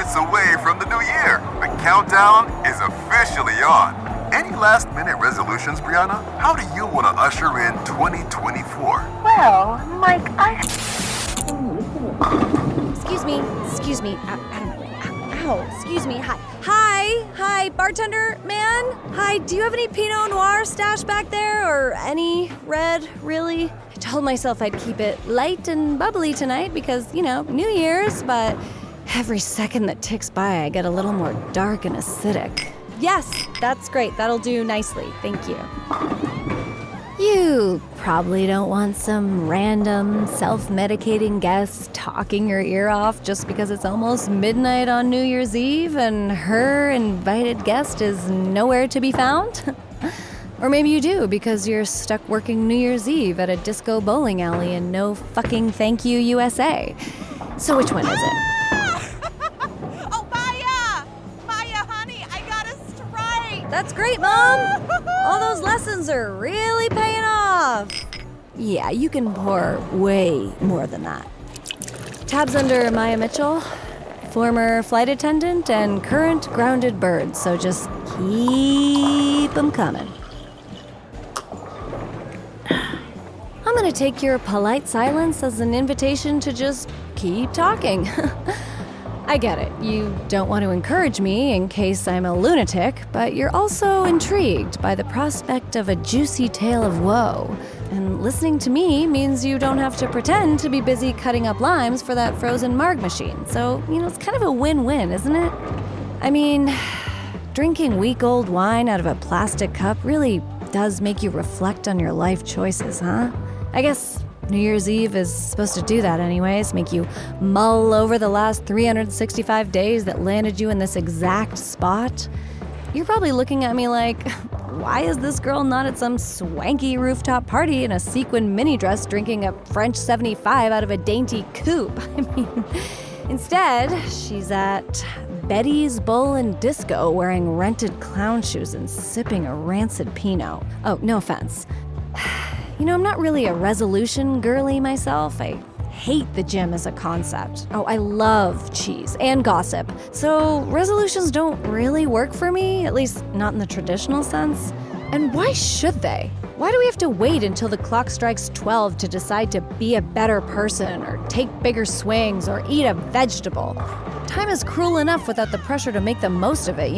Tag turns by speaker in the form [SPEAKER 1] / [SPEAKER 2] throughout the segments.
[SPEAKER 1] minutes away from the new year. The countdown is officially on. Any last-minute resolutions, Brianna? How do you want to usher in 2024?
[SPEAKER 2] Well, Mike,
[SPEAKER 3] Excuse me. Ow, excuse me. Hi, bartender man. Hi, do you have any Pinot Noir stashed back there? Or any red, really? I told myself I'd keep it light and bubbly tonight because, New Year's, but every second that ticks by, I get a little more dark and acidic. Yes, that's great. That'll do nicely. Thank you. You probably don't want some random self-medicating guest talking your ear off just because it's almost midnight on New Year's Eve and her invited guest is nowhere to be found? Or maybe you do because you're stuck working New Year's Eve at a disco bowling alley in no fucking thank you USA. So which one is it?
[SPEAKER 4] Oh, Maya, honey, I got us straight.
[SPEAKER 3] That's great, Mom! All those lessons are really paying off. Yeah, you can pour way more than that. Tabs under Maya Mitchell, former flight attendant and current grounded bird, so just keep them coming. I'm gonna take your polite silence as an invitation to just keep talking. I get it. You don't want to encourage me in case I'm a lunatic, but you're also intrigued by the prospect of a juicy tale of woe. And listening to me means you don't have to pretend to be busy cutting up limes for that frozen marg machine. So, it's kind of a win-win, isn't it? I mean, drinking week-old wine out of a plastic cup really does make you reflect on your life choices, huh? I guess New Year's Eve is supposed to do that anyways, make you mull over the last 365 days that landed you in this exact spot. You're probably looking at me like, why is this girl not at some swanky rooftop party in a sequin mini dress drinking a French 75 out of a dainty coupe? I mean, instead, she's at Betty's Bull and Disco wearing rented clown shoes and sipping a rancid Pinot. Oh, no offense. I'm not really a resolution girly myself. I hate the gym as a concept. Oh, I love cheese and gossip. So resolutions don't really work for me, at least not in the traditional sense. And why should they? Why do we have to wait until the clock strikes 12 to decide to be a better person or take bigger swings or eat a vegetable? Time is cruel enough without the pressure to make the most of it,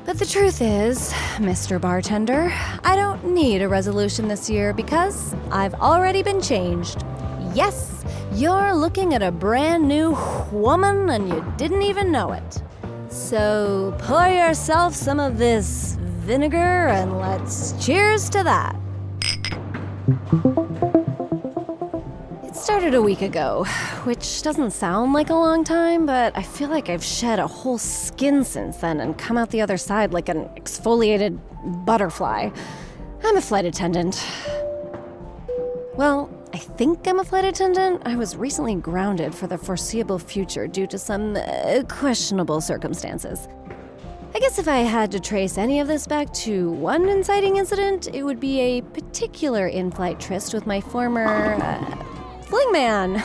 [SPEAKER 3] But the truth is, Mr. Bartender, I don't need a resolution this year because I've already been changed. Yes, you're looking at a brand new woman and you didn't even know it. So pour yourself some of this vinegar and let's cheers to that. It started a week ago, which doesn't sound like a long time, but I feel like I've shed a whole skin since then and come out the other side like an exfoliated butterfly. I'm a flight attendant. Well, I think I'm a flight attendant. I was recently grounded for the foreseeable future due to some questionable circumstances. I guess if I had to trace any of this back to one inciting incident, it would be a particular in-flight tryst with my former flingman.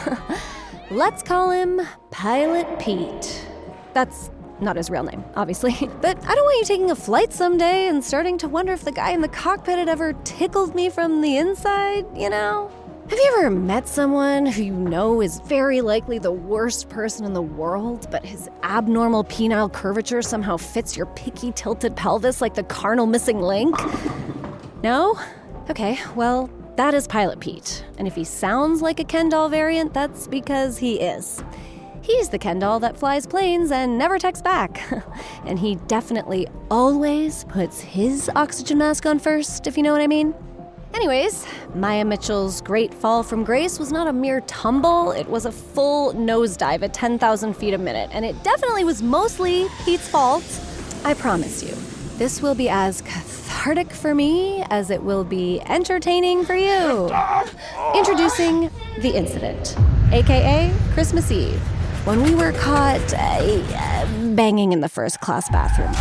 [SPEAKER 3] Let's call him Pilot Pete. That's not his real name, obviously. But I don't want you taking a flight someday and starting to wonder if the guy in the cockpit had ever tickled me from the inside, Have you ever met someone who you know is very likely the worst person in the world, but his abnormal penile curvature somehow fits your picky tilted pelvis like the carnal missing link? No? Okay, well, that is Pilot Pete. And if he sounds like a Ken doll variant, that's because he is. He's the Ken doll that flies planes and never texts back. And he definitely always puts his oxygen mask on first, if you know what I mean. Anyways, Maya Mitchell's great fall from grace was not a mere tumble, it was a full nosedive at 10,000 feet a minute, and it definitely was mostly Pete's fault. I promise you, this will be as cathartic for me as it will be entertaining for you. Introducing The Incident, aka Christmas Eve, when we were caught banging in the first class bathroom.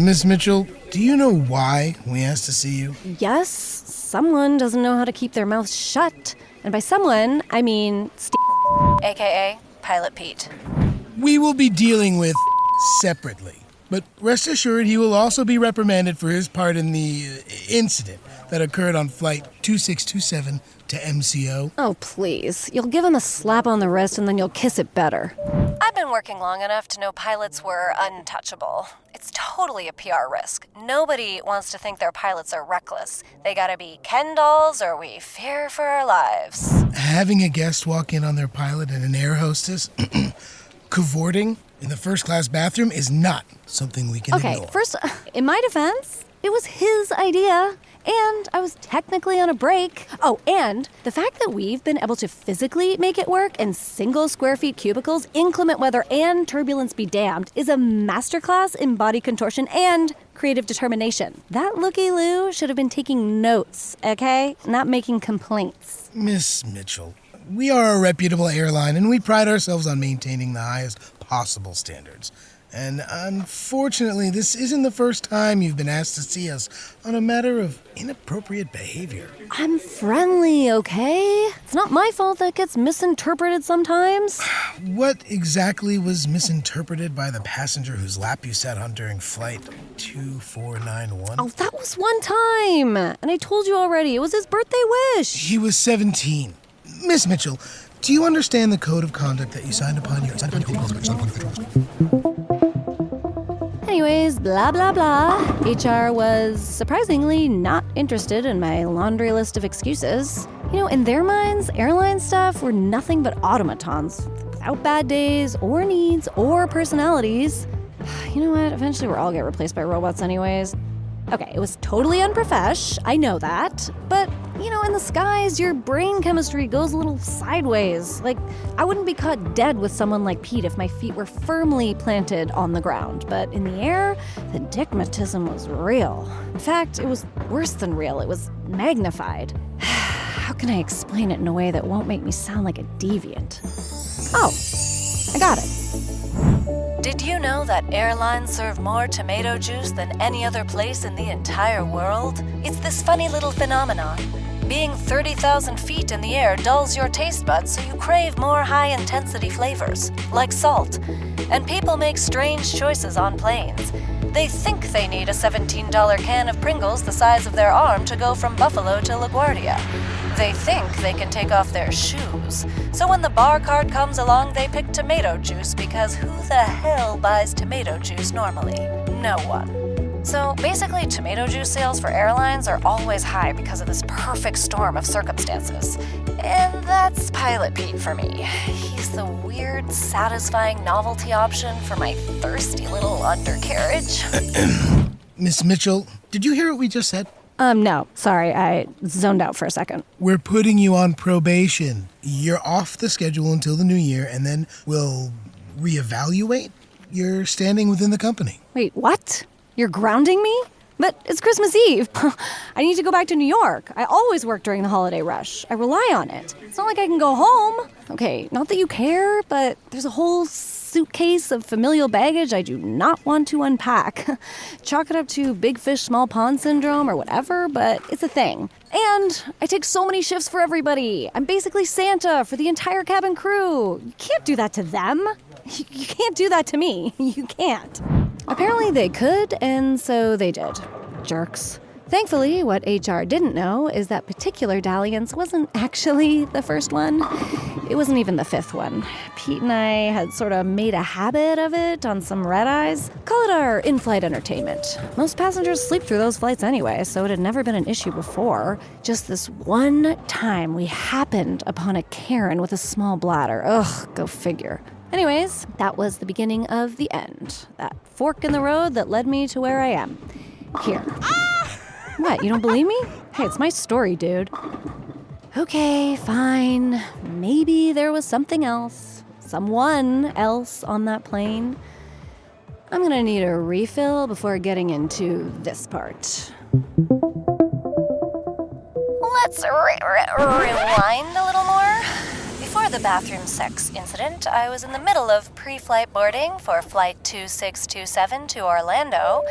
[SPEAKER 5] Miss Mitchell, do you know why we asked to see you?
[SPEAKER 3] Yes, someone doesn't know how to keep their mouth shut. And by someone, I mean aka Pilot Pete.
[SPEAKER 5] we will be dealing with separately. But rest assured, he will also be reprimanded for his part in the incident that occurred on Flight 2627 to MCO.
[SPEAKER 3] Oh, please. You'll give him a slap on the wrist and then you'll kiss it better. I've been working long enough to know pilots were untouchable. It's totally a PR risk. Nobody wants to think their pilots are reckless. They gotta be Ken dolls or we fear for our lives.
[SPEAKER 5] Having a guest walk in on their pilot and an air hostess cavorting in the first-class bathroom is not something we can ignore.
[SPEAKER 3] Okay, first, in my defense, it was his idea. And I was technically on a break. Oh, and the fact that we've been able to physically make it work in single square feet cubicles, inclement weather, and turbulence be damned is a masterclass in body contortion and creative determination. That looky-loo should have been taking notes, okay? Not making complaints.
[SPEAKER 5] Miss Mitchell, we are a reputable airline and we pride ourselves on maintaining the highest possible standards. And unfortunately, this isn't the first time you've been asked to see us on a matter of inappropriate behavior.
[SPEAKER 3] I'm friendly, okay? It's not my fault that gets misinterpreted sometimes.
[SPEAKER 5] What exactly was misinterpreted by the passenger whose lap you sat on during Flight 2491?
[SPEAKER 3] Oh, that was one time. And I told you already, it was his birthday wish.
[SPEAKER 5] He was 17. Miss Mitchell, do you understand the code of conduct that you signed upon your...
[SPEAKER 3] Anyways, blah, blah, blah. HR was surprisingly not interested in my laundry list of excuses. You know, in their minds, airline staff were nothing but automatons, without bad days, or needs, or personalities. You know what? Eventually we'll all get replaced by robots anyways. Okay, it was totally unprofesh, I know that. But, you know, in the skies, your brain chemistry goes a little sideways. Like, I wouldn't be caught dead with someone like Pete if my feet were firmly planted on the ground. But in the air, the dickmatism was real. In fact, it was worse than real. It was magnified. How can I explain it in a way that won't make me sound like a deviant? Oh, I got it. Did you know that airlines serve more tomato juice than any other place in the entire world? It's this funny little phenomenon. Being 30,000 feet in the air dulls your taste buds so you crave more high-intensity flavors, like salt. And people make strange choices on planes. They think they need a $17 can of Pringles the size of their arm to go from Buffalo to LaGuardia. They think they can take off their shoes. So when the bar card comes along, they pick tomato juice because who the hell buys tomato juice normally? No one. So basically, tomato juice sales for airlines are always high because of this perfect storm of circumstances. And that's Pilot Pete for me. He's the weird, satisfying novelty option for my thirsty little undercarriage.
[SPEAKER 5] Miss Mitchell, did you hear what we just said?
[SPEAKER 3] No, sorry, I zoned out for a second.
[SPEAKER 5] We're putting you on probation. You're off the schedule until the new year, and then we'll reevaluate your standing within the company.
[SPEAKER 3] Wait, what? You're grounding me? But it's Christmas Eve. I need to go back to New York. I always work during the holiday rush. I rely on it. It's not like I can go home. Okay, not that you care, but there's a whole suitcase of familial baggage I do not want to unpack. Chalk it up to big fish, small pond syndrome or whatever, but it's a thing. And I take so many shifts for everybody. I'm basically Santa for the entire cabin crew. You can't do that to them. You can't do that to me. You can't. Apparently they could, and so they did. Jerks. Thankfully, what HR didn't know is that particular dalliance wasn't actually the first one. It wasn't even the fifth one. Pete and I had sort of made a habit of it on some red-eyes. Call it our in-flight entertainment. Most passengers sleep through those flights anyway, so it had never been an issue before. Just this one time we happened upon a Karen with a small bladder. Ugh, go figure. Anyways, that was the beginning of the end. That fork in the road that led me to where I am. Here. What, you don't believe me? Hey, it's my story, dude. Okay, fine. Maybe there was something else. Someone else on that plane. I'm gonna need a refill before getting into this part. Let's rewind a little more. Before the bathroom sex incident, I was in the middle of pre-flight boarding for Flight 2627 to Orlando.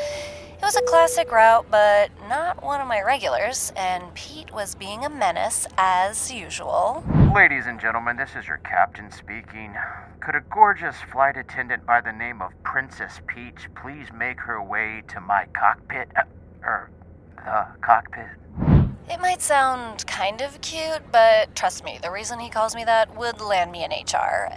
[SPEAKER 3] It was a classic route, but not one of my regulars, and Pete was being a menace as usual.
[SPEAKER 2] Ladies and gentlemen, this is your captain speaking. Could a gorgeous flight attendant by the name of Princess Peach please make her way to my cockpit? The cockpit?
[SPEAKER 3] It might sound kind of cute, but trust me, the reason he calls me that would land me in HR.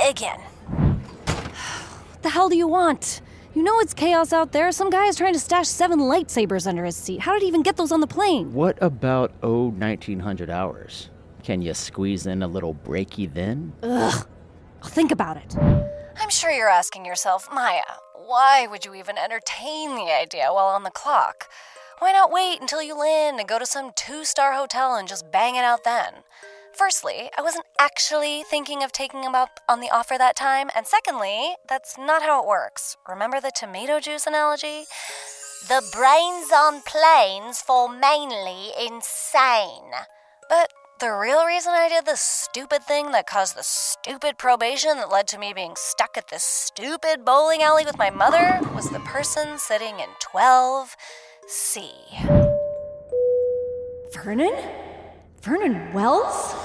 [SPEAKER 3] Again. What the hell do you want? You know it's chaos out there. Some guy is trying to stash 7 lightsabers under his seat. How did he even get those on the plane?
[SPEAKER 6] What about 1900 hours? Can you squeeze in a little breaky then?
[SPEAKER 3] Ugh. I'll think about it. I'm sure you're asking yourself, Maya, why would you even entertain the idea while on the clock? Why not wait until you land and go to some 2-star hotel and just bang it out then? Firstly, I wasn't actually thinking of taking him up on the offer that time, and secondly, that's not how it works. Remember the tomato juice analogy? The brains on planes fall mainly insane. But the real reason I did the stupid thing that caused the stupid probation that led to me being stuck at this stupid bowling alley with my mother was the person sitting in 12C. Vernon? Vernon Wells?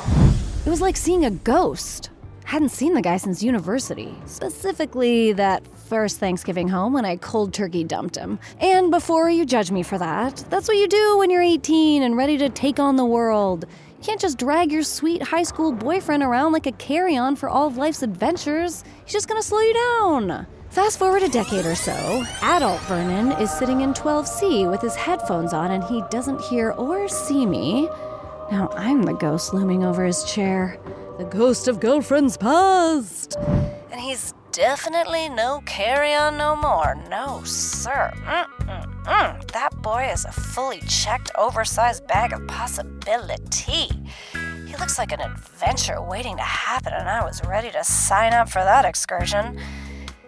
[SPEAKER 3] It was like seeing a ghost. Hadn't seen the guy since university. Specifically that first Thanksgiving home when I cold turkey dumped him. And before you judge me for that, that's what you do when you're 18 and ready to take on the world. You can't just drag your sweet high school boyfriend around like a carry-on for all of life's adventures. He's just gonna slow you down. Fast forward a decade or so, adult Vernon is sitting in 12C with his headphones on and he doesn't hear or see me. Now I'm the ghost looming over his chair. The ghost of girlfriends past. And he's definitely no carry-on no more. No, sir. That boy is a fully checked, oversized bag of possibility. He looks like an adventure waiting to happen, and I was ready to sign up for that excursion.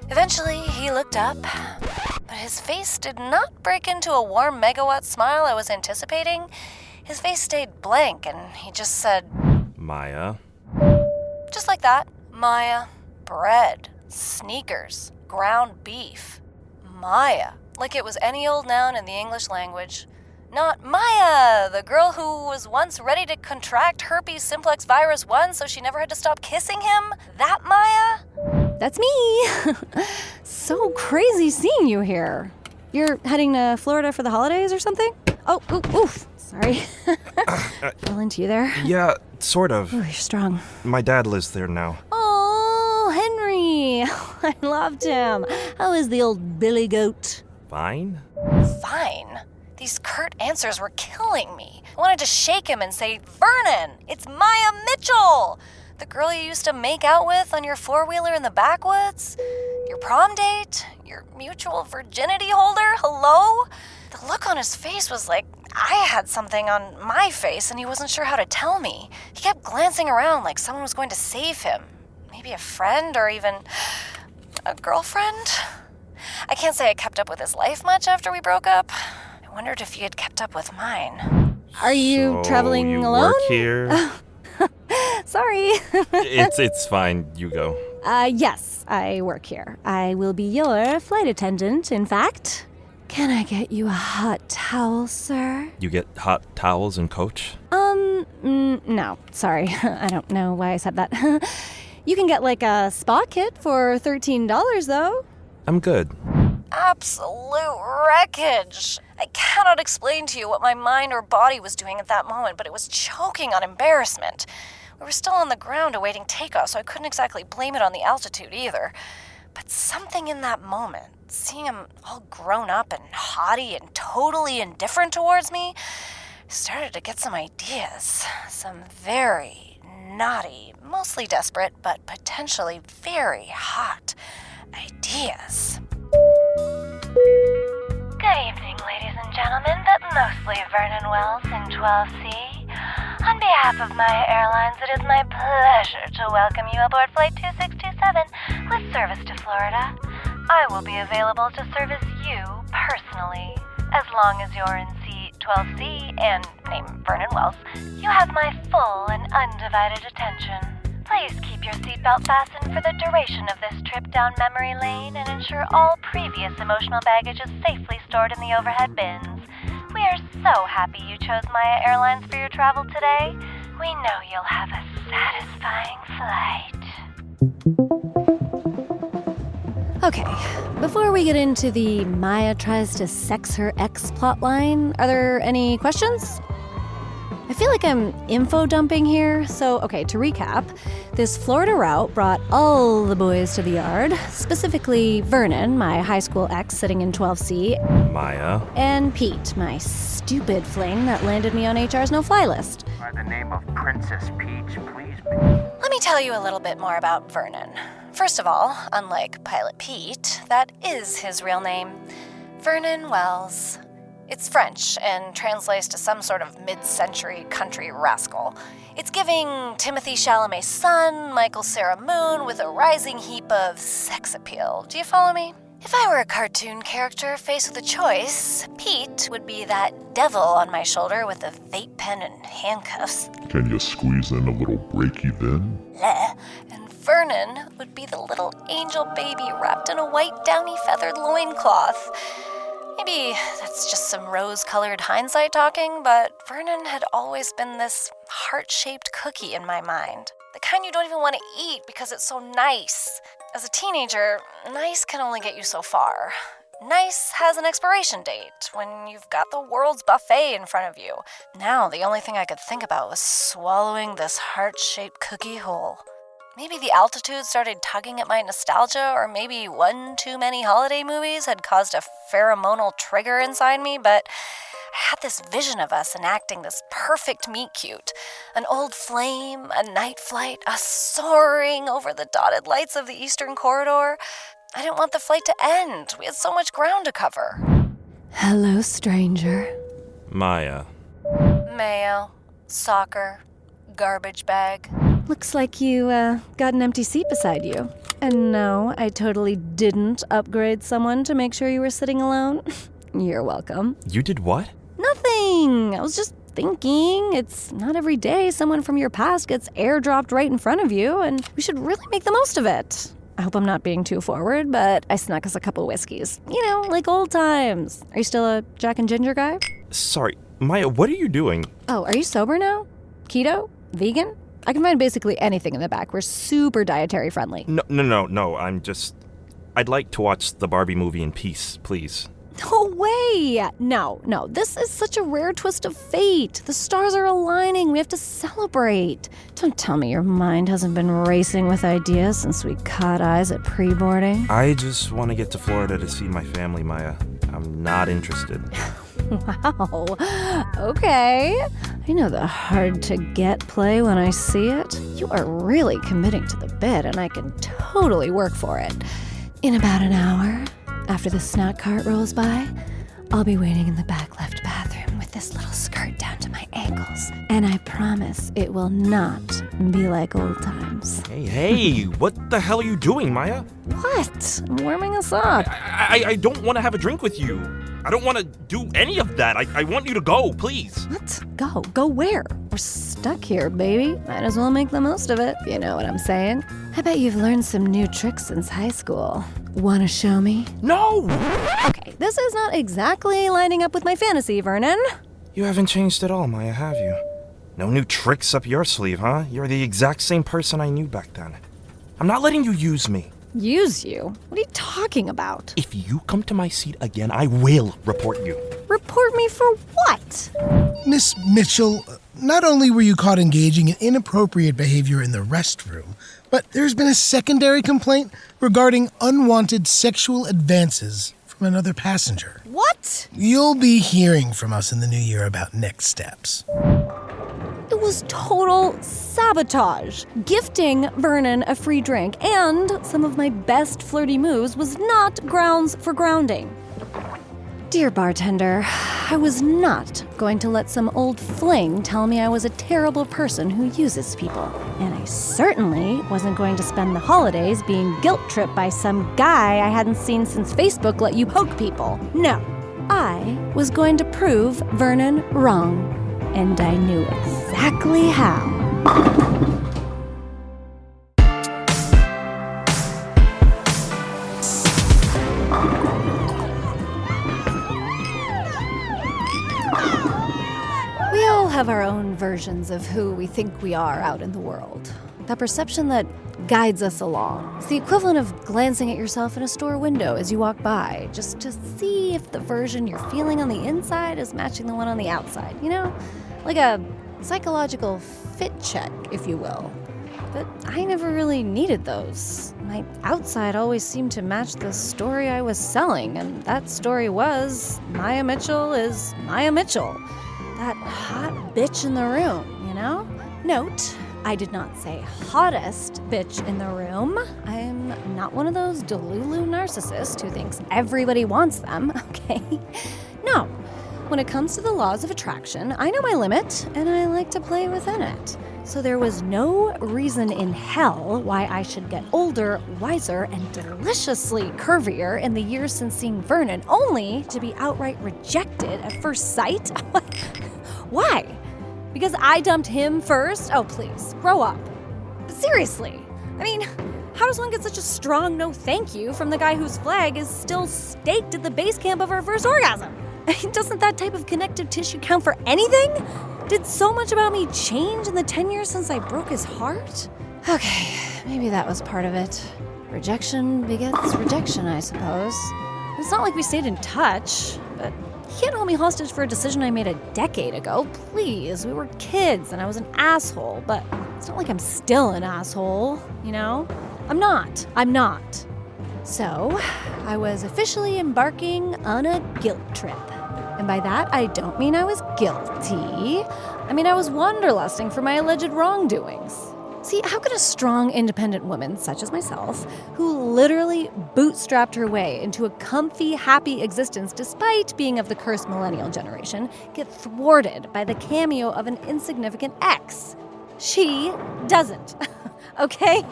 [SPEAKER 3] Eventually, he looked up, but his face did not break into a warm megawatt smile I was anticipating. His face stayed blank, and he just said,
[SPEAKER 7] Maya.
[SPEAKER 3] Just like that. Maya. Bread. Sneakers. Ground beef. Maya. Like it was any old noun in the English language. Not Maya, the girl who was once ready to contract herpes simplex virus 1 so she never had to stop kissing him? That Maya? That's me. So crazy seeing you here. You're heading to Florida for the holidays or something? Oh, oof. Sorry. Fell into you there?
[SPEAKER 7] Yeah, sort of.
[SPEAKER 3] Oh, you're strong.
[SPEAKER 7] My dad lives there now.
[SPEAKER 3] Oh, Henry. I loved him. How is the old billy goat?
[SPEAKER 7] Fine?
[SPEAKER 3] Fine? These curt answers were killing me. I wanted to shake him and say, Vernon, it's Maya Mitchell! The girl you used to make out with on your four-wheeler in the backwoods? Your prom date? Your mutual virginity holder? Hello? The look on his face was like I had something on my face and he wasn't sure how to tell me. He kept glancing around like someone was going to save him. Maybe a friend or even a girlfriend? I can't say I kept up with his life much after we broke up. I wondered if he had kept up with mine. Are you traveling
[SPEAKER 7] you
[SPEAKER 3] alone?
[SPEAKER 7] Work here?
[SPEAKER 3] Sorry.
[SPEAKER 7] It's fine. You go.
[SPEAKER 3] Yes, I work here. I will be your flight attendant, in fact. Can I get you a hot towel, sir?
[SPEAKER 7] You get hot towels and coach?
[SPEAKER 3] No. Sorry. I don't know why I said that. You can get like a spa kit for $13, though.
[SPEAKER 7] I'm good.
[SPEAKER 3] Absolute wreckage. I cannot explain to you what my mind or body was doing at that moment, but it was choking on embarrassment. We were still on the ground awaiting takeoff, so I couldn't exactly blame it on the altitude either. But something in that moment, seeing him all grown up and haughty and totally indifferent towards me, started to get some ideas. Some very naughty, mostly desperate, but potentially very hot ideas.
[SPEAKER 8] Good evening, ladies and gentlemen, but mostly Vernon Wells in 12C. On behalf of Maya Airlines, it is my pleasure to welcome you aboard Flight 2627 with service to Florida. I will be available to service you personally. As long as you're in seat 12C and name Vernon Wells, you have my full and undivided attention. Please keep your seatbelt fastened for the duration of this trip down memory lane and ensure all previous emotional baggage is safely stored in the overhead bins. We are so happy you chose Maya Airlines for your travel today. We know you'll have a satisfying flight.
[SPEAKER 3] Okay, before we get into the Maya tries to sex her ex plotline, are there any questions? I feel like I'm info dumping here, so okay, to recap, this Florida route brought all the boys to the yard, specifically Vernon, my high school ex sitting in 12C,
[SPEAKER 7] Maya.
[SPEAKER 3] and Pete, my stupid fling that landed me on HR's no-fly list.
[SPEAKER 2] By the name of Princess Peach, please.
[SPEAKER 3] Let me tell you a little bit more about Vernon. First of all, unlike Pilot Pete, that is his real name, Vernon Wells. It's French and translates to some sort of mid-century country rascal. It's giving Timothy Chalamet's son, Michael Cera Moon, with a rising heap of sex appeal. Do you follow me? If I were a cartoon character faced with a choice, Pete would be that devil on my shoulder with a vape pen and handcuffs.
[SPEAKER 9] Can you squeeze in a little breaky then?
[SPEAKER 3] Bleh. And Vernon would be the little angel baby wrapped in a white downy feathered loincloth. Maybe that's just some rose-colored hindsight talking, but Vernon had always been this heart-shaped cookie in my mind. The kind you don't even want to eat because it's so nice. As a teenager, nice can only get you so far. Nice has an expiration date when you've got the world's buffet in front of you. Now, the only thing I could think about was swallowing this heart-shaped cookie whole. Maybe the altitude started tugging at my nostalgia, or maybe one too many holiday movies had caused a pheromonal trigger inside me, but I had this vision of us enacting this perfect meet-cute. An old flame, a night flight, us soaring over the dotted lights of the Eastern Corridor. I didn't want the flight to end. We had so much ground to cover. Hello, stranger.
[SPEAKER 7] Maya.
[SPEAKER 3] Mayo, soccer, garbage bag. Looks like you got an empty seat beside you. And no, I totally didn't upgrade someone to make sure you were sitting alone. You're welcome.
[SPEAKER 7] You did what?
[SPEAKER 3] Nothing. I was just thinking. It's not every day someone from your past gets airdropped right in front of you, and we should really make the most of it. I hope I'm not being too forward, but I snuck us a couple whiskeys. You know, like old times. Are you still a Jack and Ginger guy?
[SPEAKER 7] Sorry, Maya, what are you doing?
[SPEAKER 3] Oh, are you sober now? Keto? Vegan? I can find basically anything in the back. We're super dietary friendly.
[SPEAKER 7] No, I'd like to watch the Barbie movie in peace, please.
[SPEAKER 3] No way! No, this is such a rare twist of fate. The stars are aligning. We have to celebrate. Don't tell me your mind hasn't been racing with ideas since we caught eyes at pre-boarding.
[SPEAKER 7] I just want to get to Florida to see my family, Maya. I'm not interested.
[SPEAKER 3] Wow. Okay. I know the hard-to-get play when I see it. You are really committing to the bit, and I can totally work for it. In about an hour, after the snack cart rolls by, I'll be waiting in the back left bathroom with this little skirt down to my ankles. And I promise it will not be like old times.
[SPEAKER 7] Hey, what the hell are you doing, Maya?
[SPEAKER 3] What? I'm warming us up.
[SPEAKER 7] I don't want to have a drink with you. I don't want to do any of that. I want you to go, please.
[SPEAKER 3] What? Go? Go where? We're stuck here, baby. Might as well make the most of it. You know what I'm saying? I bet you've learned some new tricks since high school. Wanna show me?
[SPEAKER 7] No!
[SPEAKER 3] Okay, this is not exactly lining up with my fantasy, Vernon.
[SPEAKER 7] You haven't changed at all, Maya, have you? No new tricks up your sleeve, huh? You're the exact same person I knew back then. I'm not letting you use me.
[SPEAKER 3] Use you? What are you talking about?
[SPEAKER 7] If you come to my seat again, I will report you.
[SPEAKER 3] Report me for what?
[SPEAKER 5] Miss Mitchell, not only were you caught engaging in inappropriate behavior in the restroom, but there's been a secondary complaint regarding unwanted sexual advances from another passenger.
[SPEAKER 3] What?
[SPEAKER 5] You'll be hearing from us in the new year about next steps.
[SPEAKER 3] It was total sabotage. Gifting Vernon a free drink and some of my best flirty moves was not grounds for grounding. Dear bartender, I was not going to let some old fling tell me I was a terrible person who uses people. And I certainly wasn't going to spend the holidays being guilt-tripped by some guy I hadn't seen since Facebook let you poke people. No, I was going to prove Vernon wrong. And I knew exactly how. have our own versions of who we think we are out in the world. That perception that guides us along. It's the equivalent of glancing at yourself in a store window as you walk by, just to see if the version you're feeling on the inside is matching the one on the outside, you know? Like a psychological fit check, if you will. But I never really needed those. My outside always seemed to match the story I was selling, and that story was Maya Mitchell is Maya Mitchell. That hot bitch in the room, you know? Note, I did not say hottest bitch in the room. I'm not one of those delulu narcissists who thinks everybody wants them, okay? No. When it comes to the laws of attraction, I know my limit, and I like to play within it. So there was no reason in hell why I should get older, wiser, and deliciously curvier in the years since seeing Vernon, only to be outright rejected at first sight. Why? Because I dumped him first? Oh, please, grow up. Seriously. I mean, how does one get such a strong no thank you from the guy whose flag is still staked at the base camp of our first orgasm? Doesn't that type of connective tissue count for anything? Did so much about me change in the 10 years since I broke his heart? Okay, maybe that was part of it. Rejection begets rejection, I suppose. It's not like we stayed in touch, but he can't hold me hostage for a decision I made a decade ago. Please, we were kids and I was an asshole, but it's not like I'm still an asshole, you know? I'm not. So, I was officially embarking on a guilt trip. And by that, I don't mean I was guilty. I mean I was wanderlusting for my alleged wrongdoings. See, how could a strong, independent woman, such as myself, who literally bootstrapped her way into a comfy, happy existence despite being of the cursed millennial generation, get thwarted by the cameo of an insignificant ex? She doesn't. Okay?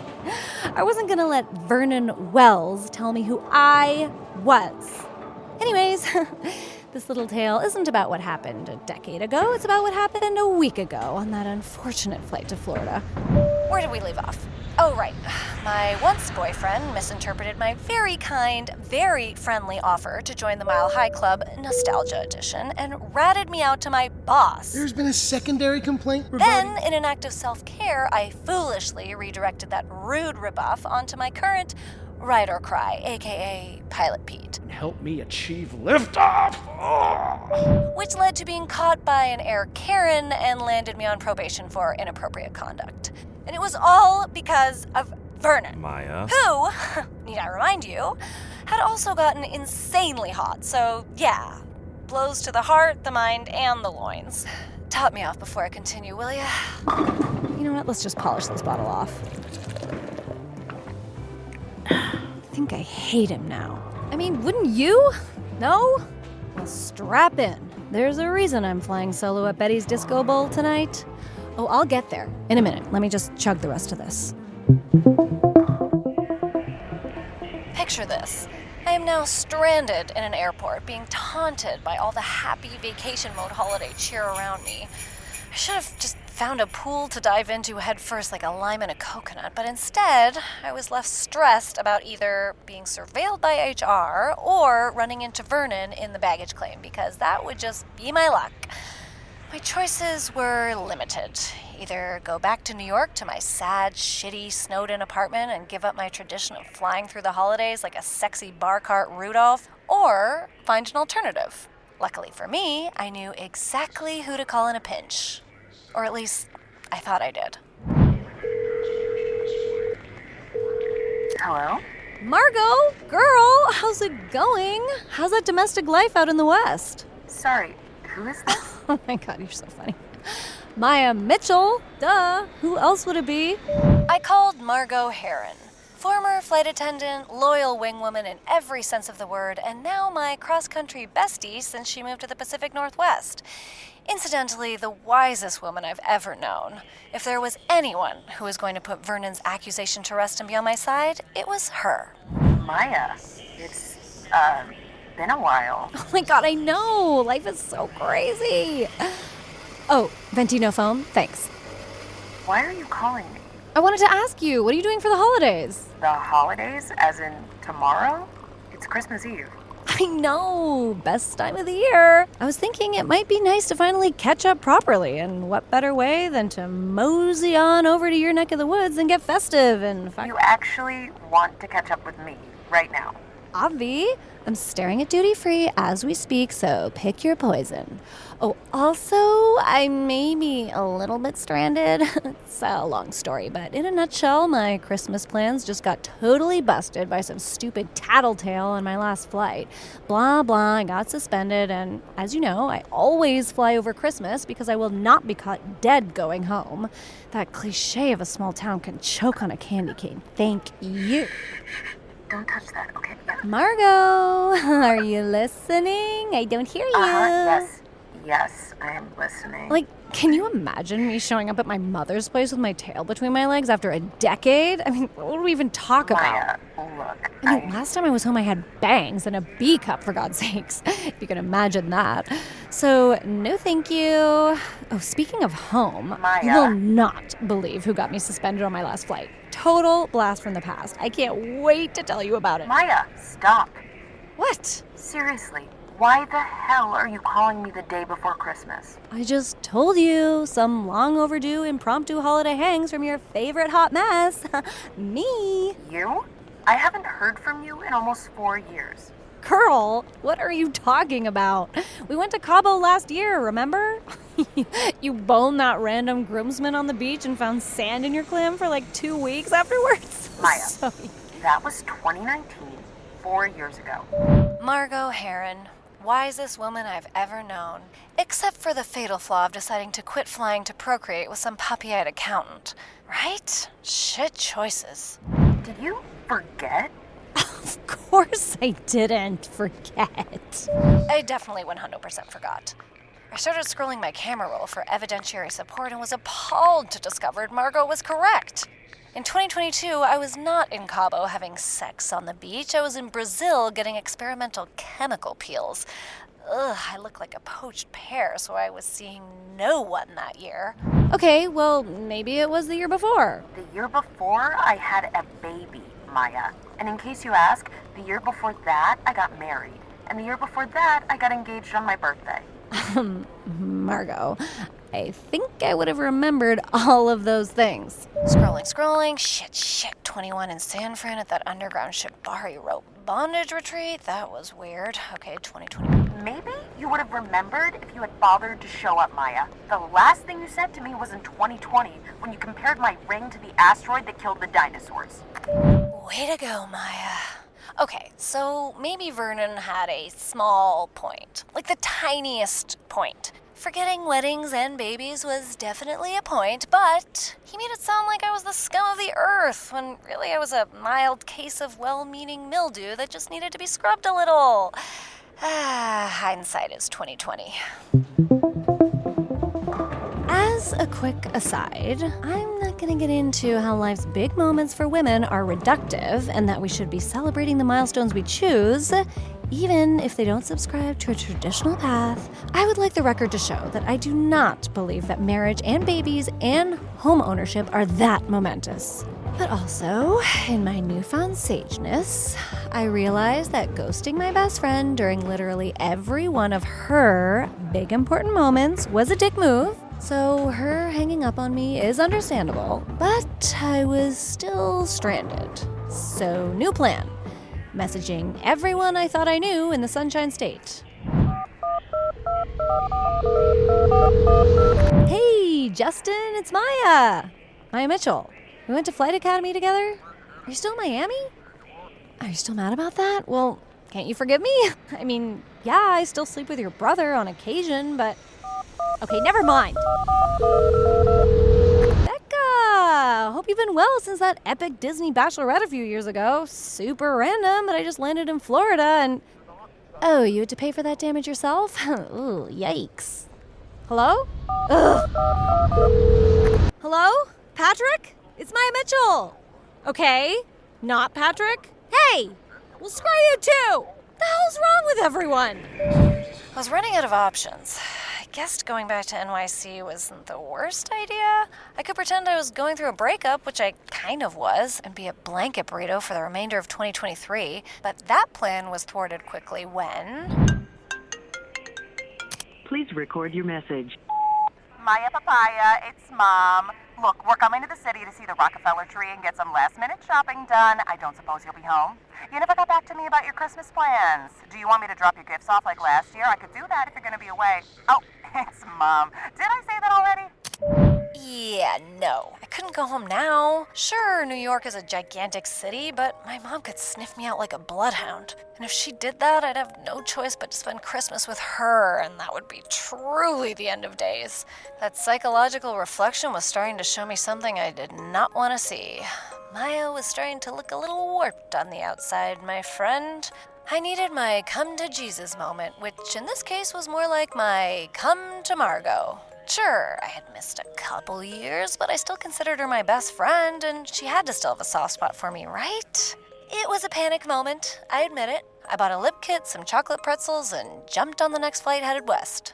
[SPEAKER 3] I wasn't gonna let Vernon Wells tell me who I was. Anyways, this little tale isn't about what happened a decade ago. It's about what happened a week ago on that unfortunate flight to Florida. Where did we leave off? Oh, right. My once boyfriend misinterpreted my very kind, very friendly offer to join the Mile High Club Nostalgia Edition and ratted me out to my boss.
[SPEAKER 5] There's been a secondary complaint regarding...
[SPEAKER 3] Then, in an act of self-care, I foolishly redirected that rude rebuff onto my current ride or cry, aka Pilot Pete.
[SPEAKER 10] Help me achieve liftoff! Oh.
[SPEAKER 3] Which led to being caught by an Air Karen and landed me on probation for inappropriate conduct. And it was all because of Vernon.
[SPEAKER 7] Maya.
[SPEAKER 3] Who, need I remind you, had also gotten insanely hot. So yeah, blows to the heart, the mind, and the loins. Top me off before I continue, will ya? You know what, let's just polish this bottle off. I think I hate him now. I mean, wouldn't you? No? Well, strap in. There's a reason I'm flying solo at Betty's Disco Bowl tonight. Oh, I'll get there in a minute. Let me just chug the rest of this. Picture this. I am now stranded in an airport, being taunted by all the happy vacation mode holiday cheer around me. I should have just found a pool to dive into head first like a lime in a coconut, but instead, I was left stressed about either being surveilled by HR or running into Vernon in the baggage claim, because that would just be my luck. My choices were limited. Either go back to New York to my sad, shitty, snowed-in apartment and give up my tradition of flying through the holidays like a sexy bar cart Rudolph, or find an alternative. Luckily for me, I knew exactly who to call in a pinch. Or at least, I thought I did.
[SPEAKER 11] Hello?
[SPEAKER 3] Margot, girl, how's it going? How's that domestic life out in the West?
[SPEAKER 11] Sorry, who is this?
[SPEAKER 3] Oh my God, you're so funny. Maya Mitchell, duh. Who else would it be? I called Margot Heron. Former flight attendant, loyal wingwoman in every sense of the word, and now my cross-country bestie since she moved to the Pacific Northwest. Incidentally, the wisest woman I've ever known. If there was anyone who was going to put Vernon's accusation to rest and be on my side, it was her.
[SPEAKER 11] Maya, it's, been a while.
[SPEAKER 3] Oh my God, I know! Life is so crazy! Oh, venti no phone? Thanks.
[SPEAKER 11] Why are you calling me?
[SPEAKER 3] I wanted to ask you, what are you doing for the holidays?
[SPEAKER 11] The holidays, as in tomorrow? It's Christmas Eve.
[SPEAKER 3] I know, best time of the year. I was thinking it might be nice to finally catch up properly, and what better way than to mosey on over to your neck of the woods and get festive and...
[SPEAKER 11] You actually want to catch up with me right now?
[SPEAKER 3] Obvi, I'm staring at duty free as we speak, so pick your poison. Oh, also, I may be a little bit stranded. It's a long story, but in a nutshell, my Christmas plans just got totally busted by some stupid tattletale on my last flight. Blah, blah, I got suspended, and as you know, I always fly over Christmas because I will not be caught dead going home. That cliche of a small town can choke on a candy cane. Thank you.
[SPEAKER 11] Don't touch that, okay? Yeah.
[SPEAKER 3] Margot, are you listening? I don't hear you.
[SPEAKER 11] Yes, I am listening.
[SPEAKER 3] Like, can you imagine me showing up at my mother's place with my tail between my legs after a decade? I mean, what would we even talk about?
[SPEAKER 11] Look,
[SPEAKER 3] I mean, last time I was home I had bangs and a B cup, for God's sakes, if you can imagine that. So, no thank you. Oh, speaking of home, you will not believe who got me suspended on my last flight. Total blast from the past. I can't wait to tell you about it.
[SPEAKER 11] Maya, stop.
[SPEAKER 3] What?
[SPEAKER 11] Seriously, why the hell are you calling me the day before Christmas?
[SPEAKER 3] I just told you, some long overdue impromptu holiday hangs from your favorite hot mess, me.
[SPEAKER 11] You? I haven't heard from you in almost 4 years.
[SPEAKER 3] Girl, what are you talking about? We went to Cabo last year, remember? You boned that random groomsman on the beach and found sand in your clam for like 2 weeks afterwards?
[SPEAKER 11] Maya, that was 2019, 4 years ago.
[SPEAKER 8] Margot Heron, wisest woman I've ever known, except for the fatal flaw of deciding to quit flying to procreate with some puppy-eyed accountant. Right? Shit choices.
[SPEAKER 11] Did you forget?
[SPEAKER 3] Of course I didn't forget.
[SPEAKER 8] I definitely 100% forgot. I started scrolling my camera roll for evidentiary support and was appalled to discover Margot was correct. In 2022, I was not in Cabo having sex on the beach. I was in Brazil getting experimental chemical peels. Ugh, I look like a poached pear, so I was seeing no one that year.
[SPEAKER 3] Okay, well, maybe it was the year before.
[SPEAKER 11] The year before, I had a baby, Maya. And in case you ask, the year before that, I got married. And the year before that, I got engaged on my birthday.
[SPEAKER 3] Margot, I think I would have remembered all of those things.
[SPEAKER 8] Scrolling. Shit. 21 in San Fran at that underground Shibari rope bondage retreat. That was weird. Okay, 2020.
[SPEAKER 11] Maybe you would have remembered if you had bothered to show up, Maya. The last thing you said to me was in 2020 when you compared my ring to the asteroid that killed the dinosaurs.
[SPEAKER 8] Way to go, Maya. Okay, so maybe Vernon had a small point. Like the tiniest point. Forgetting weddings and babies was definitely a point, but he made it sound like I was the scum of the earth, when really I was a mild case of well-meaning mildew that just needed to be scrubbed a little. Hindsight is 2020.
[SPEAKER 3] As a quick aside, I'm not going to get into how life's big moments for women are reductive and that we should be celebrating the milestones we choose, even if they don't subscribe to a traditional path. I would like the record to show that I do not believe that marriage and babies and home ownership are that momentous. But also, in my newfound sageness, I realized that ghosting my best friend during literally every one of her big important moments was a dick move. So her hanging up on me is understandable, but I was still stranded. So new plan. Messaging everyone I thought I knew in the Sunshine State. Hey, Justin, it's Maya Mitchell. We went to Flight Academy together. Are you still in Miami? Are you still mad about that? Well, can't you forgive me? I mean, yeah, I still sleep with your brother on occasion, but... Okay, never mind. Becca! Hope you've been well since that epic Disney bachelorette a few years ago. Super random, but I just landed in Florida and... Oh, you had to pay for that damage yourself? Ooh, yikes. Hello? Ugh. Hello? Patrick? It's Maya Mitchell. Okay, not Patrick. Hey! Well, screw you too! What the hell's wrong with everyone?
[SPEAKER 8] I was running out of options.
[SPEAKER 3] guess going back to NYC wasn't the worst idea. I could pretend I was going through a breakup, which I kind of was, and be a blanket burrito for the remainder of 2023, but that plan was thwarted quickly when...
[SPEAKER 12] Please record your message.
[SPEAKER 11] Maya Papaya, it's Mom. Look, we're coming to the city to see the Rockefeller tree and get some last-minute shopping done. I don't suppose you'll be home. You never got back to me about your Christmas plans. Do you want me to drop your gifts off like last year? I could do that if you're going to be away. Oh, it's Mom. Did I say that already?
[SPEAKER 3] Yeah, no. I couldn't go home now. Sure, New York is a gigantic city, but my mom could sniff me out like a bloodhound. And if she did that, I'd have no choice but to spend Christmas with her, and that would be truly the end of days. That psychological reflection was starting to show me something I did not want to see. Maya was starting to look a little warped on the outside, my friend. I needed my come to Jesus moment, which in this case was more like my come to Margot. Sure, I had missed a couple years, but I still considered her my best friend, and she had to still have a soft spot for me, right? It was a panic moment, I admit it. I bought a lip kit, some chocolate pretzels, and jumped on the next flight headed west.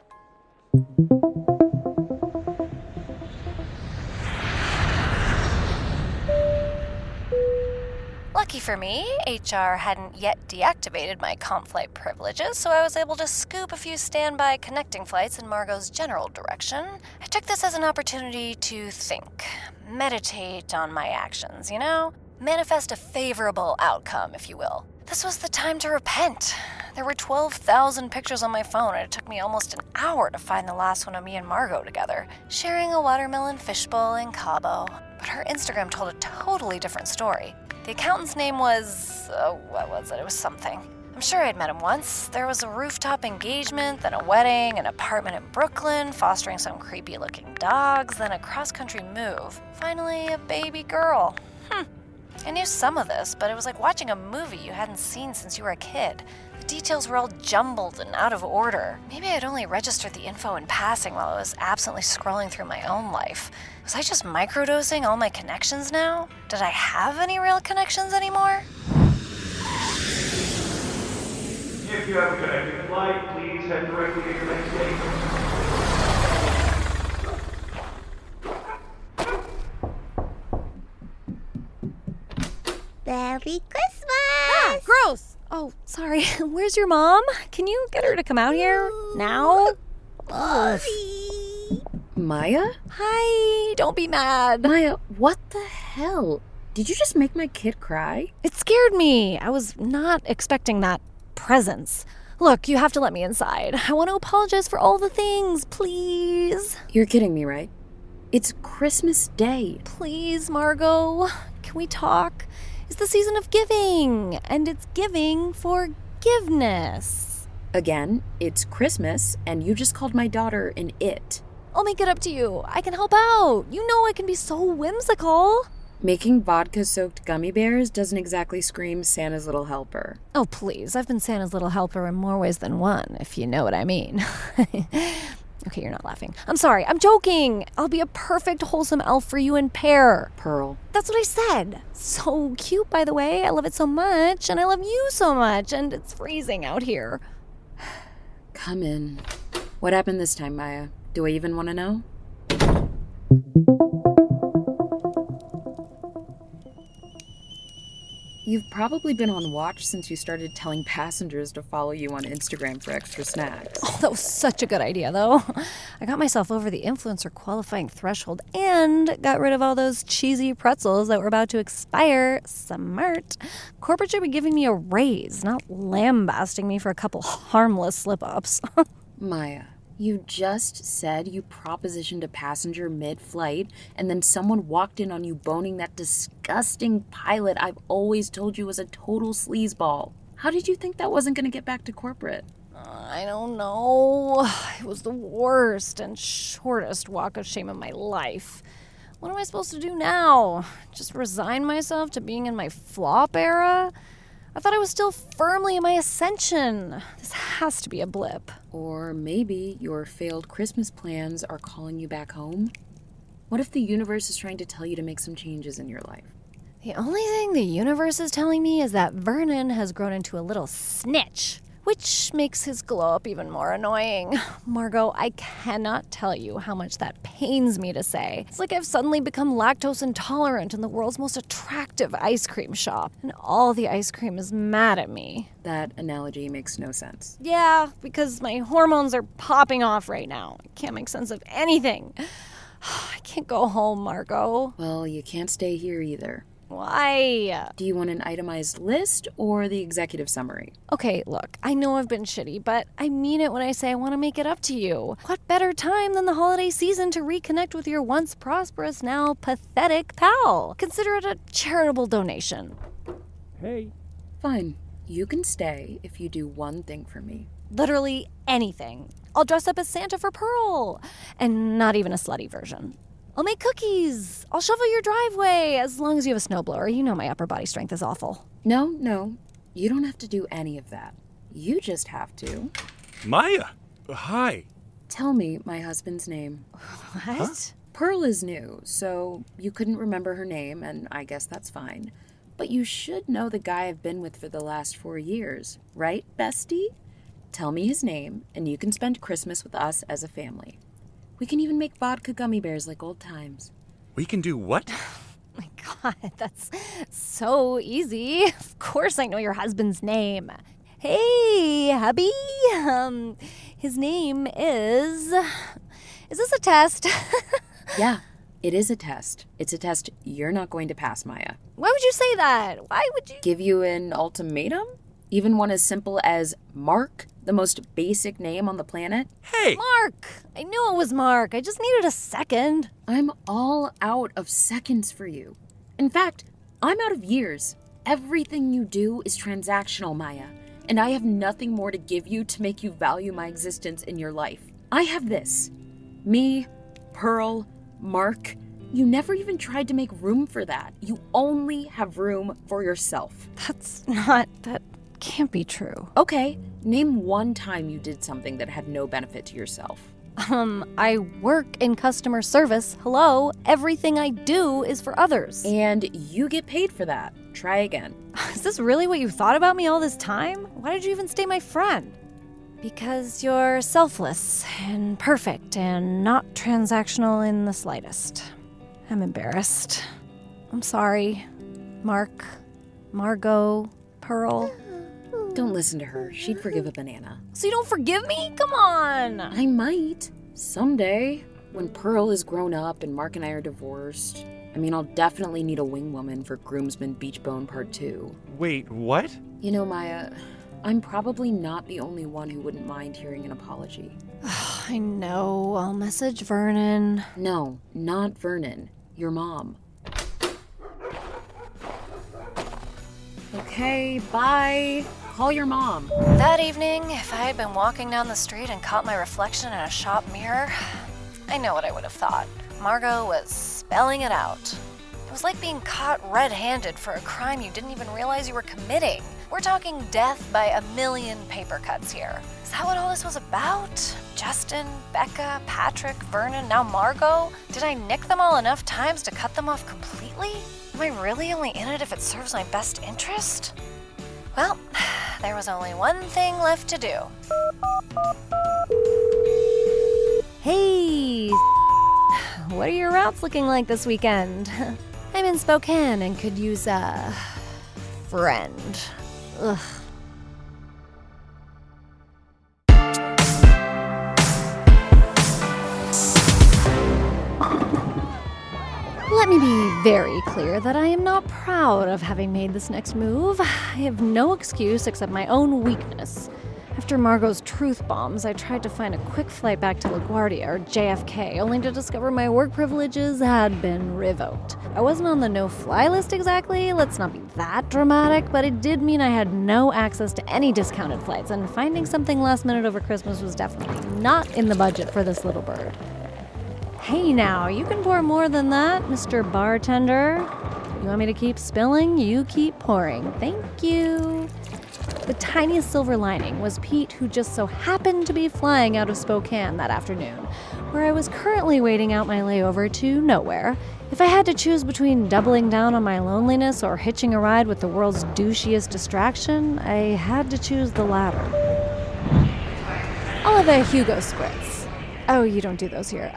[SPEAKER 3] Lucky for me, HR hadn't yet deactivated my comp flight privileges, so I was able to scoop a few standby connecting flights in Margot's general direction. I took this as an opportunity to think, meditate on my actions, you know? Manifest a favorable outcome, if you will. This was the time to repent. There were 12,000 pictures on my phone, and it took me almost an hour to find the last one of me and Margot together, sharing a watermelon fishbowl in Cabo. But her Instagram told a totally different story. The accountant's name was... what was it? It was something. I'm sure I'd met him once. There was a rooftop engagement, then a wedding, an apartment in Brooklyn, fostering some creepy-looking dogs, then a cross-country move. Finally, a baby girl. I knew some of this, but it was like watching a movie you hadn't seen since you were a kid. The details were all jumbled and out of order. Maybe I'd only registered the info in passing while I was absently scrolling through my own life. Was I just microdosing all my connections now? Did I have any real connections anymore?
[SPEAKER 10] If you have a connecting flight, please head directly to your next gate.
[SPEAKER 13] Merry Christmas!
[SPEAKER 3] Ah, gross! Oh, sorry. Where's your mom? Can you get her to come out here? Now?
[SPEAKER 14] Maya?
[SPEAKER 3] Hi, don't be mad.
[SPEAKER 14] Maya, what the hell? Did you just make my kid cry?
[SPEAKER 3] It scared me. I was not expecting that presence. Look, you have to let me inside. I want to apologize for all the things, please.
[SPEAKER 14] You're kidding me, right? It's Christmas Day.
[SPEAKER 3] Please, Margot. Can we talk? It's the season of giving, and it's giving forgiveness.
[SPEAKER 14] Again, it's Christmas, and you just called my daughter an it.
[SPEAKER 3] I'll make it up to you. I can help out. You know I can be so whimsical.
[SPEAKER 14] Making vodka-soaked gummy bears doesn't exactly scream Santa's little helper.
[SPEAKER 3] Oh, please. I've been Santa's little helper in more ways than one, if you know what I mean. Okay, you're not laughing. I'm sorry. I'm joking. I'll be a perfect, wholesome elf for you and Pear.
[SPEAKER 14] Pearl.
[SPEAKER 3] That's what I said. So cute, by the way. I love it so much, and I love you so much, and it's freezing out here.
[SPEAKER 14] Come in. What happened this time, Maya? Do I even want to know? You've probably been on watch since you started telling passengers to follow you on Instagram for extra snacks.
[SPEAKER 3] Oh, that was such a good idea, though. I got myself over the influencer qualifying threshold and got rid of all those cheesy pretzels that were about to expire. Smart. Corporate should be giving me a raise, not lambasting me for a couple harmless slip-ups.
[SPEAKER 14] Maya, you just said you propositioned a passenger mid-flight, and then someone walked in on you boning that disgusting pilot I've always told you was a total sleazeball. How did you think that wasn't going to get back to corporate?
[SPEAKER 3] I don't know. It was the worst and shortest walk of shame of my life. What am I supposed to do now? Just resign myself to being in my flop era? I thought I was still firmly in my ascension. This has to be a blip.
[SPEAKER 14] Or maybe your failed Christmas plans are calling you back home? What if the universe is trying to tell you to make some changes in your life?
[SPEAKER 3] The only thing the universe is telling me is that Vernon has grown into a little snitch. which makes his glow up even more annoying. Margot, I cannot tell you how much that pains me to say. It's like I've suddenly become lactose intolerant in the world's most attractive ice cream shop, and all the ice cream is mad at me.
[SPEAKER 14] That analogy makes no sense.
[SPEAKER 3] Yeah, because my hormones are popping off right now. I can't make sense of anything. I can't go home, Margot.
[SPEAKER 14] Well, you can't stay here either.
[SPEAKER 3] Why?
[SPEAKER 14] Do you want an itemized list or the executive summary?
[SPEAKER 3] Okay, look, I know I've been shitty, but I mean it when I say I want to make it up to you. What better time than the holiday season to reconnect with your once prosperous, now pathetic pal? Consider it a charitable donation.
[SPEAKER 6] Hey.
[SPEAKER 14] Fine. You can stay if you do one thing for me.
[SPEAKER 3] Literally anything. I'll dress up as Santa for Pearl. And not even a slutty version. I'll make cookies. I'll shovel your driveway, as long as you have a snowblower. You know my upper body strength is awful.
[SPEAKER 14] No. You don't have to do any of that. You just have to...
[SPEAKER 7] Maya! Hi.
[SPEAKER 14] Tell me my husband's name.
[SPEAKER 3] What?
[SPEAKER 7] Huh?
[SPEAKER 14] Pearl is new, so you couldn't remember her name, and I guess that's fine. But you should know the guy I've been with for the last 4 years, right, bestie? Tell me his name, and you can spend Christmas with us as a family. We can even make vodka gummy bears like old times.
[SPEAKER 7] We can do what?
[SPEAKER 3] My God, that's so easy. Of course I know your husband's name. Hey, hubby. His name is... Is this a test?
[SPEAKER 14] Yeah, it is a test. It's a test you're not going to pass, Maya.
[SPEAKER 3] Why would you say that? Why would you...
[SPEAKER 14] Give you an ultimatum? Even one as simple as Mark, the most basic name on the planet?
[SPEAKER 7] Hey!
[SPEAKER 3] Mark! I knew it was Mark. I just needed a second.
[SPEAKER 14] I'm all out of seconds for you. In fact, I'm out of years. Everything you do is transactional, Maya, and I have nothing more to give you to make you value my existence in your life. I have this. Me, Pearl, Mark. You never even tried to make room for that. You only have room for yourself.
[SPEAKER 3] That can't be true.
[SPEAKER 14] Okay, name one time you did something that had no benefit to yourself.
[SPEAKER 3] I work in customer service. Hello? Everything I do is for others.
[SPEAKER 14] And you get paid for that. Try again.
[SPEAKER 3] Is this really what you thought about me all this time? Why did you even stay my friend? Because you're selfless and perfect and not transactional in the slightest. I'm embarrassed. I'm sorry. Mark, Margot, Pearl.
[SPEAKER 14] Don't listen to her. She'd forgive a banana.
[SPEAKER 3] So you don't forgive me? Come on.
[SPEAKER 14] I might. Someday. When Pearl is grown up and Mark and I are divorced. I mean, I'll definitely need a wing woman for Groomsman Beachbone Part 2.
[SPEAKER 7] Wait, what?
[SPEAKER 14] You know, Maya, I'm probably not the only one who wouldn't mind hearing an apology.
[SPEAKER 3] I know. I'll message Vernon.
[SPEAKER 14] No, not Vernon. Your mom. Okay, bye. Call your mom.
[SPEAKER 3] That evening, if I had been walking down the street and caught my reflection in a shop mirror, I know what I would have thought. Margot was spelling it out. It was like being caught red-handed for a crime you didn't even realize you were committing. We're talking death by a million paper cuts here. Is that what all this was about? Justin, Becca, Patrick, Vernon, now Margot? Did I nick them all enough times to cut them off completely? Am I really only in it if it serves my best interest? Well, there was only one thing left to do. Hey, what are your routes looking like this weekend? I'm in Spokane and could use a friend. Ugh. Let me be very clear that I am not proud of having made this next move. I have no excuse except my own weakness. After Margot's truth bombs, I tried to find a quick flight back to LaGuardia or JFK, only to discover my work privileges had been revoked. I wasn't on the no-fly list exactly, let's not be that dramatic, but it did mean I had no access to any discounted flights, and finding something last minute over Christmas was definitely not in the budget for this little bird. Hey now, you can pour more than that, Mr. Bartender. You want me to keep spilling? You keep pouring. Thank you. The tiniest silver lining was Pete, who just so happened to be flying out of Spokane that afternoon, where I was currently waiting out my layover to nowhere. If I had to choose between doubling down on my loneliness or hitching a ride with the world's douchiest distraction, I had to choose the latter. have a Hugo Spritz. Oh, you don't do those here.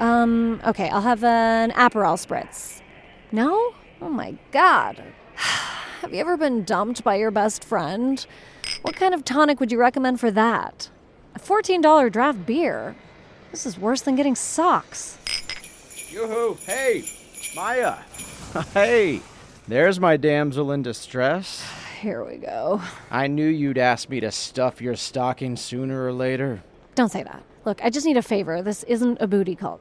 [SPEAKER 3] Okay, I'll have an Aperol Spritz. No? Oh my God. Have you ever been dumped by your best friend? What kind of tonic would you recommend for that? A $14 draft beer? This is worse than getting socks.
[SPEAKER 6] Yoo-hoo! Hey! Maya! Hey! There's my damsel in distress.
[SPEAKER 3] Here we go.
[SPEAKER 6] I knew you'd ask me to stuff your stocking sooner or later.
[SPEAKER 3] Don't say that. Look, I just need a favor. This isn't a booty call.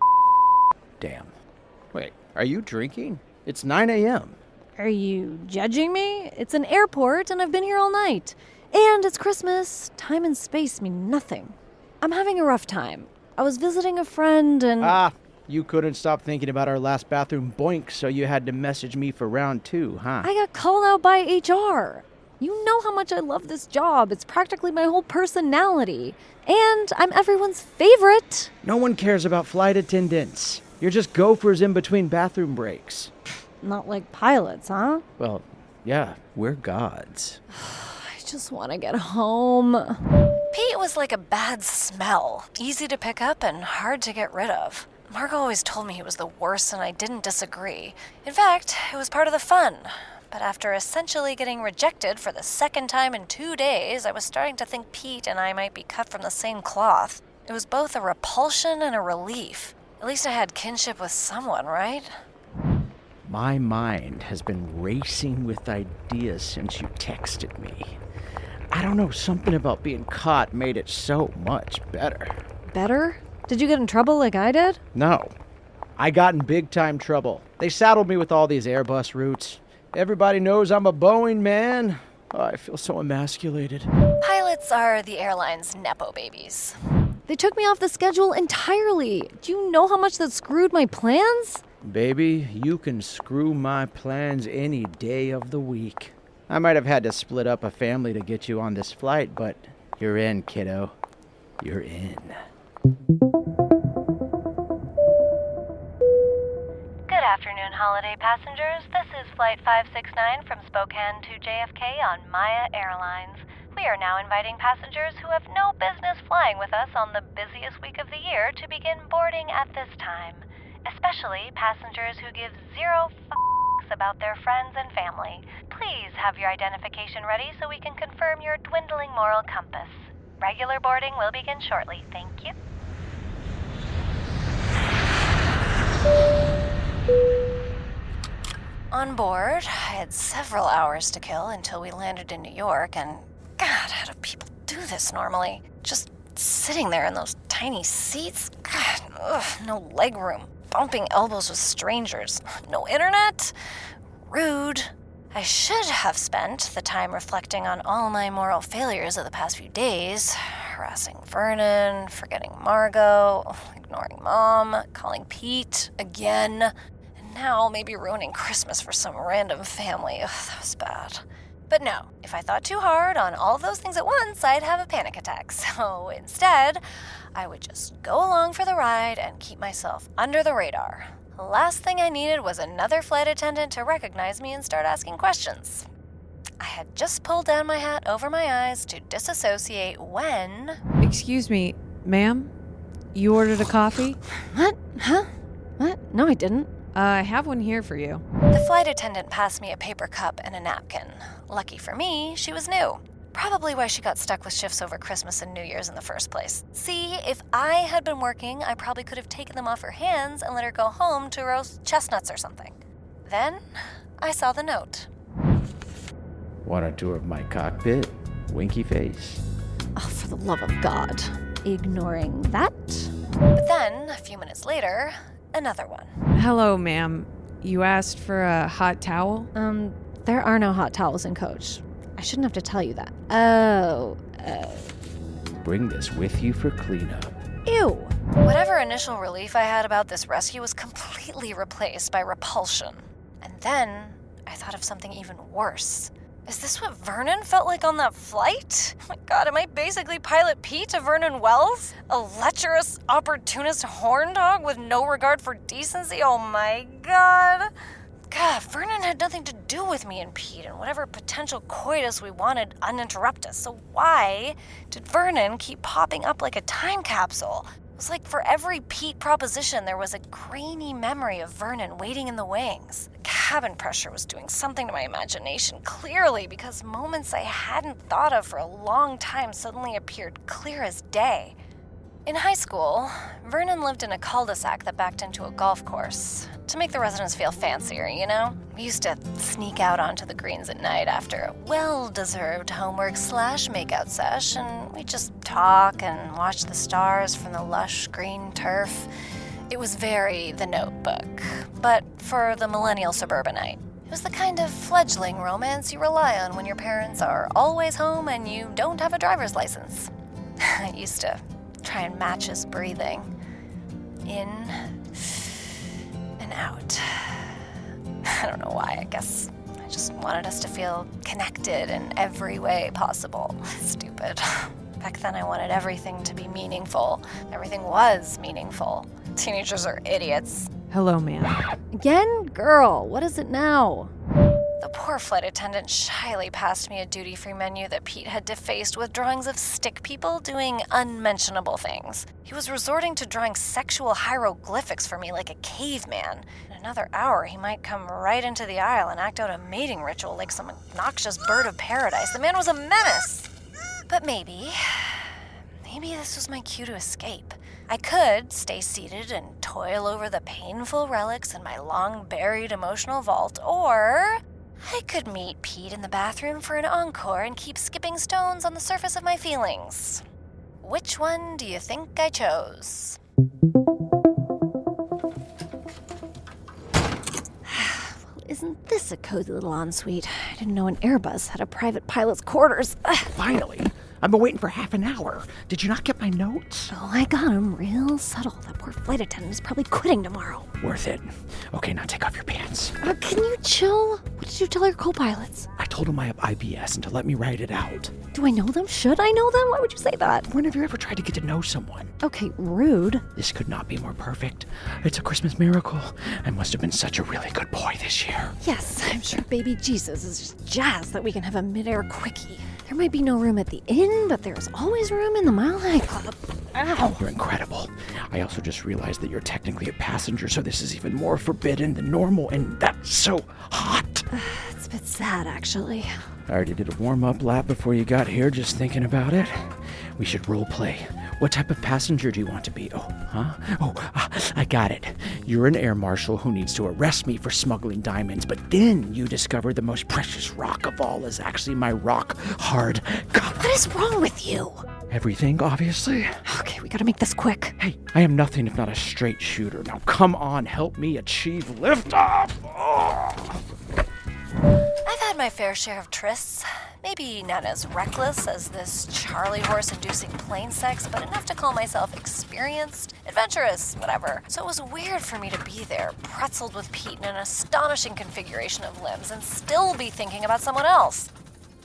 [SPEAKER 6] Damn. Wait, are you drinking? It's 9 a.m.
[SPEAKER 3] Are you judging me? It's an airport and I've been here all night. And it's Christmas. Time and space mean nothing. I'm having a rough time. I was visiting a friend and...
[SPEAKER 6] You couldn't stop thinking about our last bathroom boink, so you had to message me for round 2, huh?
[SPEAKER 3] I got called out by HR. You know how much I love this job. It's practically my whole personality. And I'm everyone's favorite.
[SPEAKER 6] No one cares about flight attendants. You're just gophers in between bathroom breaks.
[SPEAKER 3] Not like pilots, huh?
[SPEAKER 6] Well, yeah, we're gods.
[SPEAKER 3] I just want to get home.
[SPEAKER 12] Pete was like a bad smell. Easy to pick up and hard to get rid of. Margot always told me he was the worst, and I didn't disagree. In fact, it was part of the fun. But after essentially getting rejected for the second time in 2 days, I was starting to think Pete and I might be cut from the same cloth. It was both a repulsion and a relief. At least I had kinship with someone, right?
[SPEAKER 6] My mind has been racing with ideas since you texted me. I don't know, something about being caught made it so much better.
[SPEAKER 3] Better? Did you get in trouble like I did?
[SPEAKER 6] No. I got in big time trouble. They saddled me with all these Airbus routes. Everybody knows I'm a Boeing man. Oh, I feel so emasculated.
[SPEAKER 12] Pilots are the airline's Nepo babies.
[SPEAKER 3] They took me off the schedule entirely. Do you know how much that screwed my plans?
[SPEAKER 6] Baby, you can screw my plans any day of the week. I might have had to split up a family to get you on this flight, but you're in, kiddo. You're in.
[SPEAKER 8] Good afternoon, holiday passengers. This is Flight 569 from Spokane to JFK on Maya Airlines. We are now inviting passengers who have no business flying with us on the busiest week of the year to begin boarding at this time, especially passengers who give zero f***s about their friends and family. Please have your identification ready so we can confirm your dwindling moral compass. Regular boarding will begin shortly. Thank you.
[SPEAKER 12] On board, I had several hours to kill until we landed in New York, and God, how do people do this normally? Just sitting there in those tiny seats? God, no leg room. Bumping elbows with strangers. No internet? Rude. I should have spent the time reflecting on all my moral failures of the past few days. Harassing Vernon, forgetting Margot, ignoring Mom, calling Pete again, and now maybe ruining Christmas for some random family. Ugh, that was bad. But no, if I thought too hard on all of those things at once, I'd have a panic attack. So instead, I would just go along for the ride and keep myself under the radar. The last thing I needed was another flight attendant to recognize me and start asking questions. I had just pulled down my hat over my eyes to disassociate when...
[SPEAKER 13] Excuse me, ma'am? You ordered a coffee?
[SPEAKER 3] What? Huh? What? No, I didn't.
[SPEAKER 13] I have one here for you.
[SPEAKER 12] The flight attendant passed me a paper cup and a napkin. Lucky for me, she was new. Probably why she got stuck with shifts over Christmas and New Year's in the first place. See, if I had been working, I probably could have taken them off her hands and let her go home to roast chestnuts or something. Then, I saw the note.
[SPEAKER 6] Want a tour of my cockpit? Winky face.
[SPEAKER 3] Oh, for the love of God. Ignoring that?
[SPEAKER 12] But then, a few minutes later, another one.
[SPEAKER 13] Hello, ma'am. You asked for a hot towel?
[SPEAKER 3] There are no hot towels in coach. I shouldn't have to tell you that. Oh.
[SPEAKER 6] Bring this with you for cleanup.
[SPEAKER 3] Ew.
[SPEAKER 12] Whatever initial relief I had about this rescue was completely replaced by repulsion. And then, I thought of something even worse. Is this what Vernon felt like on that flight? Oh my God, am I basically Pilot Pete to Vernon Wells? A lecherous, opportunist horn dog with no regard for decency? Oh my God. God, Vernon had nothing to do with me and Pete and whatever potential coitus we wanted uninterrupted. So why did Vernon keep popping up like a time capsule? It was like for every Pete proposition, there was a grainy memory of Vernon waiting in the wings. The cabin pressure was doing something to my imagination, clearly, because moments I hadn't thought of for a long time suddenly appeared clear as day. In high school, Vernon lived in a cul-de-sac that backed into a golf course. To make the residents feel fancier, you know? We used to sneak out onto the greens at night after a well-deserved homework/makeout sesh, and we'd just talk and watch the stars from the lush green turf. It was very The Notebook, but for the millennial suburbanite. It was the kind of fledgling romance you rely on when your parents are always home and you don't have a driver's license. I used to try and match his breathing. In and out. I don't know why. I guess I just wanted us to feel connected in every way possible. Stupid. Back then I wanted everything to be meaningful. Everything was meaningful. Teenagers are idiots.
[SPEAKER 13] Hello, ma'am.
[SPEAKER 3] Again? Girl, what is it now?
[SPEAKER 12] The poor flight attendant shyly passed me a duty-free menu that Pete had defaced with drawings of stick people doing unmentionable things. He was resorting to drawing sexual hieroglyphics for me like a caveman. In another hour, he might come right into the aisle and act out a mating ritual like some obnoxious bird of paradise. The man was a menace. But maybe this was my cue to escape. I could stay seated and toil over the painful relics in my long-buried emotional vault, or I could meet Pete in the bathroom for an encore and keep skipping stones on the surface of my feelings. Which one do you think I chose?
[SPEAKER 3] Well, isn't this a cozy little ensuite? I didn't know an Airbus had a private pilot's quarters.
[SPEAKER 6] Finally. I've been waiting for half an hour. Did you not get my notes?
[SPEAKER 3] Oh, I got him real subtle. That poor flight attendant is probably quitting tomorrow.
[SPEAKER 6] Worth it. Okay, now take off your pants.
[SPEAKER 3] Can you chill? What did you tell your co-pilots?
[SPEAKER 6] I told them I have IBS and to let me write it out.
[SPEAKER 3] Do I know them? Should I know them? Why would you say that?
[SPEAKER 6] When have you ever tried to get to know someone?
[SPEAKER 3] Okay, rude.
[SPEAKER 6] This could not be more perfect. It's a Christmas miracle. I must have been such a really good boy this year.
[SPEAKER 3] Yes, I'm sure baby Jesus is just jazzed that we can have a mid-air quickie. There might be no room at the inn, but there's always room in the Mile High Club. Ow!
[SPEAKER 6] You're incredible. I also just realized that you're technically a passenger, so this is even more forbidden than normal, and that's so hot.
[SPEAKER 3] It's a bit sad, actually.
[SPEAKER 6] I already did a warm-up lap before you got here, just thinking about it. We should role play. What type of passenger do you want to be? I got it. You're an air marshal who needs to arrest me for smuggling diamonds, but then you discover the most precious rock of all is actually my rock-hard cup.
[SPEAKER 3] What is wrong with you?
[SPEAKER 6] Everything, obviously.
[SPEAKER 3] Okay, we gotta make this quick.
[SPEAKER 6] Hey, I am nothing if not a straight shooter. Now come on, help me achieve liftoff. Oh.
[SPEAKER 12] I've had my fair share of trysts. Maybe not as reckless as this Charlie horse-inducing plane sex, but enough to call myself experienced, adventurous, whatever. So it was weird for me to be there, pretzeled with Pete in an astonishing configuration of limbs, and still be thinking about someone else.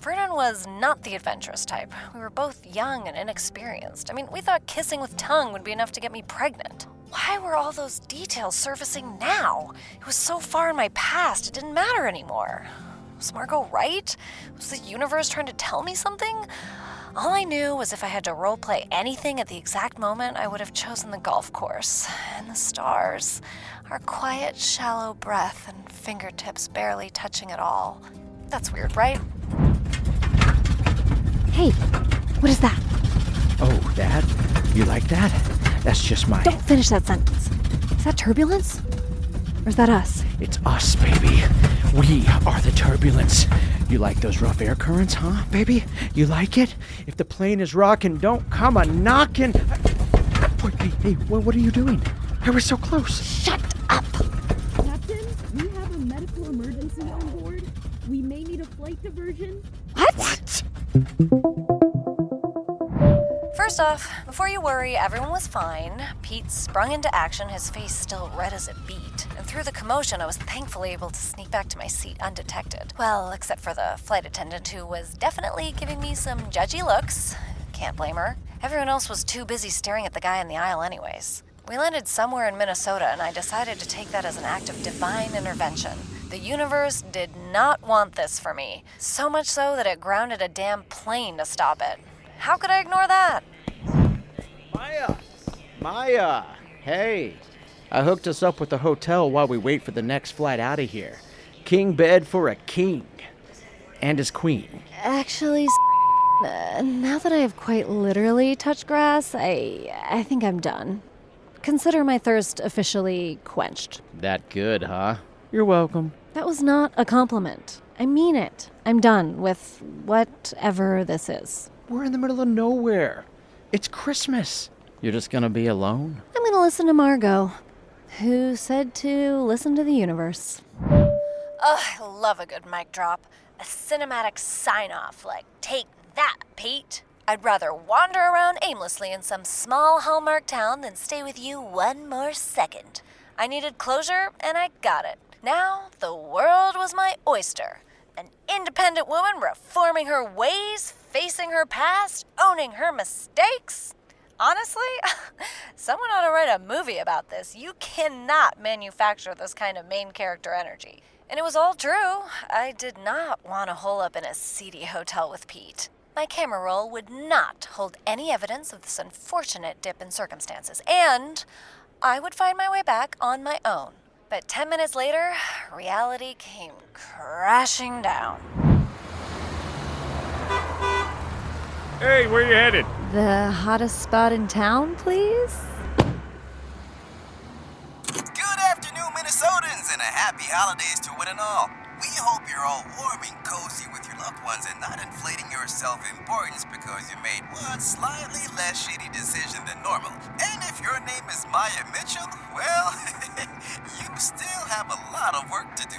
[SPEAKER 12] Vernon was not the adventurous type. We were both young and inexperienced. I mean, we thought kissing with tongue would be enough to get me pregnant. Why were all those details surfacing now? It was so far in my past, it didn't matter anymore. Was Margot right? Was the universe trying to tell me something? All I knew was if I had to roleplay anything at the exact moment, I would have chosen the golf course. And the stars. Our quiet, shallow breath and fingertips barely touching at all. That's weird, right?
[SPEAKER 3] Hey, what is that?
[SPEAKER 6] Oh, that? You like that? That's just my...
[SPEAKER 3] Don't finish that sentence. Is that turbulence? Or is that us?
[SPEAKER 6] It's us, baby. We are the turbulence. You like those rough air currents, huh, baby? You like it? If the plane is rocking, don't come a-knocking. Hey, what are you doing? I was so close.
[SPEAKER 3] Shut up!
[SPEAKER 15] Captain, we have a medical emergency on board. We may need a flight diversion.
[SPEAKER 3] What?
[SPEAKER 12] First off, before you worry, everyone was fine. Pete sprung into action, his face still red as a beet. And through the commotion, I was thankfully able to sneak back to my seat undetected. Well, except for the flight attendant who was definitely giving me some judgy looks. Can't blame her. Everyone else was too busy staring at the guy in the aisle anyways. We landed somewhere in Minnesota, and I decided to take that as an act of divine intervention. The universe did not want this for me. So much so that it grounded a damn plane to stop it. How could I ignore that?
[SPEAKER 6] Maya! Hey! I hooked us up with the hotel while we wait for the next flight out of here. King bed for a king. And his queen.
[SPEAKER 3] Actually, now that I have quite literally touched grass, I think I'm done. Consider my thirst officially quenched.
[SPEAKER 6] That good, huh? You're welcome.
[SPEAKER 3] That was not a compliment. I mean it. I'm done with whatever this is.
[SPEAKER 6] We're in the middle of nowhere. It's Christmas. You're just gonna be alone?
[SPEAKER 3] I'm gonna listen to Margot, who said to listen to the universe.
[SPEAKER 12] I love a good mic drop. A cinematic sign-off like, take that, Pete. I'd rather wander around aimlessly in some small Hallmark town than stay with you one more second. I needed closure, and I got it. Now, the world was my oyster. An independent woman reforming her ways, facing her past, owning her mistakes. Honestly, someone ought to write a movie about this. You cannot manufacture this kind of main character energy. And it was all true. I did not want to hole up in a seedy hotel with Pete. My camera roll would not hold any evidence of this unfortunate dip in circumstances, and I would find my way back on my own. But 10 minutes later, reality came crashing down.
[SPEAKER 10] Hey, where you headed?
[SPEAKER 3] The hottest spot in town, please?
[SPEAKER 16] Good afternoon, Minnesotans, and a happy holidays to one and all. We hope you're all warm and cozy with your loved ones and not inflating your self-importance because you made one slightly less shitty decision than normal. And if your name is Maya Mitchell, well, you still have a lot of work to do.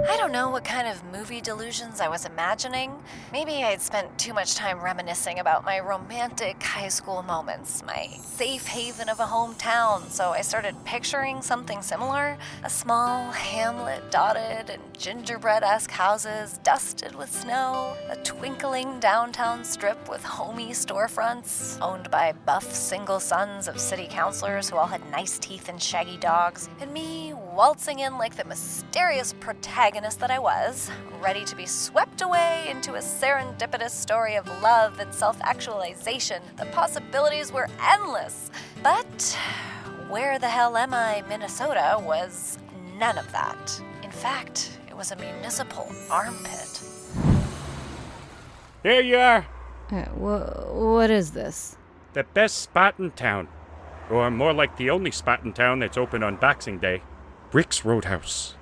[SPEAKER 12] I don't know what kind of movie delusions I was imagining. Maybe I'd spent too much time reminiscing about my romantic high school moments, my safe haven of a hometown, so I started picturing something similar. A small hamlet dotted in gingerbread-esque houses dusted with snow, a twinkling downtown strip with homey storefronts owned by buff single sons of city councilors who all had nice teeth and shaggy dogs, and me waltzing in like the mysterious protagonist that I was, ready to be swept away into a serendipitous story of love and self-actualization. The possibilities were endless. But where the hell am I, Minnesota, was none of that. In fact, it was a municipal armpit.
[SPEAKER 10] Here you are.
[SPEAKER 3] What is this?
[SPEAKER 10] The best spot in town. Or more like the only spot in town that's open on Boxing Day. Rick's Roadhouse.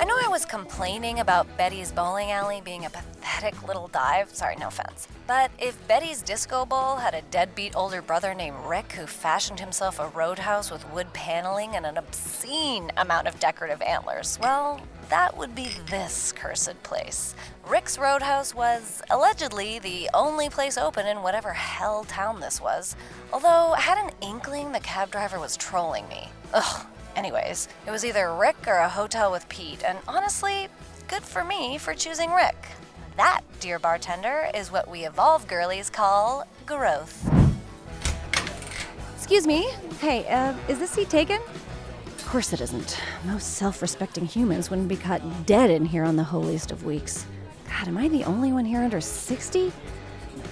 [SPEAKER 12] I know I was complaining about Betty's bowling alley being a pathetic little dive. Sorry, no offense. But if Betty's disco ball had a deadbeat older brother named Rick who fashioned himself a roadhouse with wood paneling and an obscene amount of decorative antlers, well, that would be this cursed place. Rick's Roadhouse was allegedly the only place open in whatever hell town this was, although I had an inkling the cab driver was trolling me. Ugh. Anyways, it was either Rick or a hotel with Pete, and honestly, good for me for choosing Rick. That, dear bartender, is what we evolved girlies call growth.
[SPEAKER 3] Excuse me. Hey, is this seat taken? Of course it isn't. Most self-respecting humans wouldn't be caught dead in here on the holiest of weeks. God, am I the only one here under 60?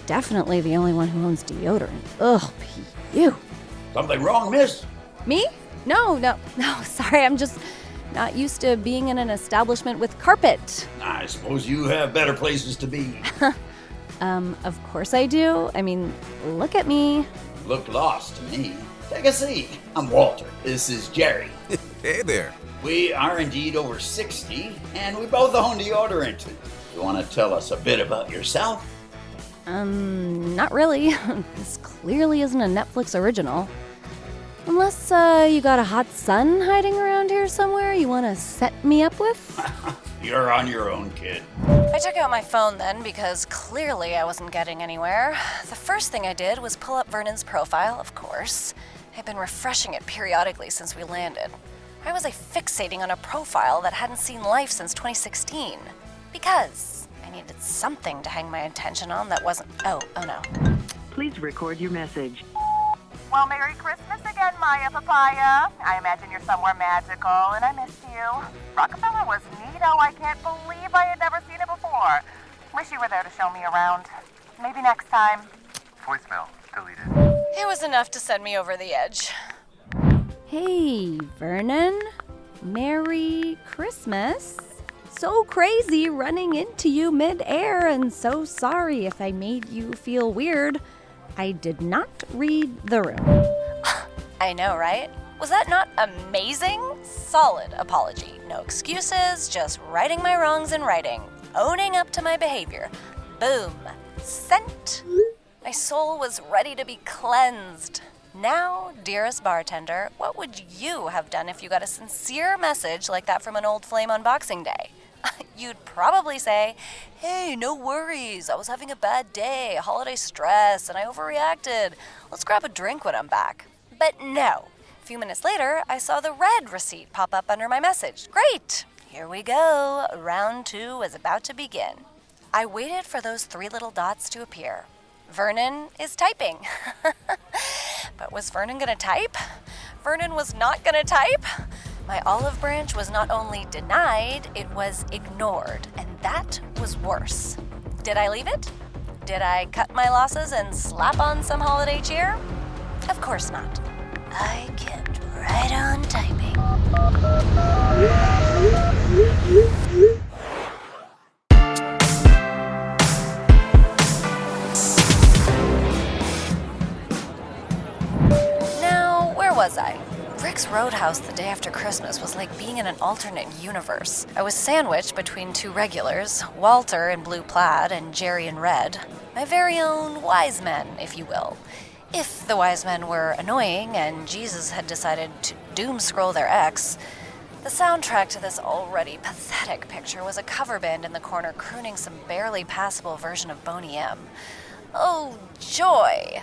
[SPEAKER 3] Definitely the only one who owns deodorant. Ugh, you.
[SPEAKER 17] Something wrong, miss?
[SPEAKER 3] Me? No, sorry, I'm just not used to being in an establishment with carpet.
[SPEAKER 17] I suppose you have better places to be.
[SPEAKER 3] Of course I do. I mean, look at me.
[SPEAKER 17] Look lost to me. Take a seat. I'm Walter. This is Jerry.
[SPEAKER 1] Hey there.
[SPEAKER 17] We are indeed over 60, and we both own deodorant. You want to tell us a bit about yourself?
[SPEAKER 3] Not really. This clearly isn't a Netflix original. Unless you got a hot son hiding around here somewhere you want to set me up with?
[SPEAKER 17] You're on your own, kid.
[SPEAKER 12] I took out my phone then because clearly I wasn't getting anywhere. The first thing I did was pull up Vernon's profile, of course. I've been refreshing it periodically since we landed. Why was I fixating on a profile that hadn't seen life since 2016? Because I needed something to hang my attention on that wasn't... Oh no.
[SPEAKER 18] Please record your message.
[SPEAKER 11] Well, Merry Christmas again, Maya Papaya. I imagine you're somewhere magical, and I missed you. Rockefeller was neato. I can't believe I had never seen it before. Wish you were there to show me around. Maybe next time.
[SPEAKER 1] Voicemail deleted.
[SPEAKER 12] It was enough to send me over the edge.
[SPEAKER 3] Hey, Vernon. Merry Christmas. So crazy running into you mid-air, and so sorry if I made you feel weird. I did not read the room.
[SPEAKER 12] I know, right? Was that not amazing? Solid apology. No excuses, just righting my wrongs in writing. Owning up to my behavior. Boom. Sent. My soul was ready to be cleansed. Now, dearest bartender, what would you have done if you got a sincere message like that from an old flame on Boxing Day? You'd probably say, hey, no worries, I was having a bad day, holiday stress, and I overreacted. Let's grab a drink when I'm back. But no. A few minutes later, I saw the red receipt pop up under my message. Great! Here we go. Round 2 is about to begin. I waited for those 3 little dots to appear. Vernon is typing. But was Vernon gonna type? Vernon was not gonna type. My olive branch was not only denied, it was ignored, and that was worse. Did I leave it? Did I cut my losses and slap on some holiday cheer? Of course not. I kept right on typing. Now, where was I? Rick's Roadhouse the day after Christmas was like being in an alternate universe. I was sandwiched between 2 regulars, Walter in blue plaid and Jerry in red. My very own wise men, if you will. If the wise men were annoying and Jesus had decided to doom scroll their ex, the soundtrack to this already pathetic picture was a cover band in the corner crooning some barely passable version of Boney M. Oh, joy!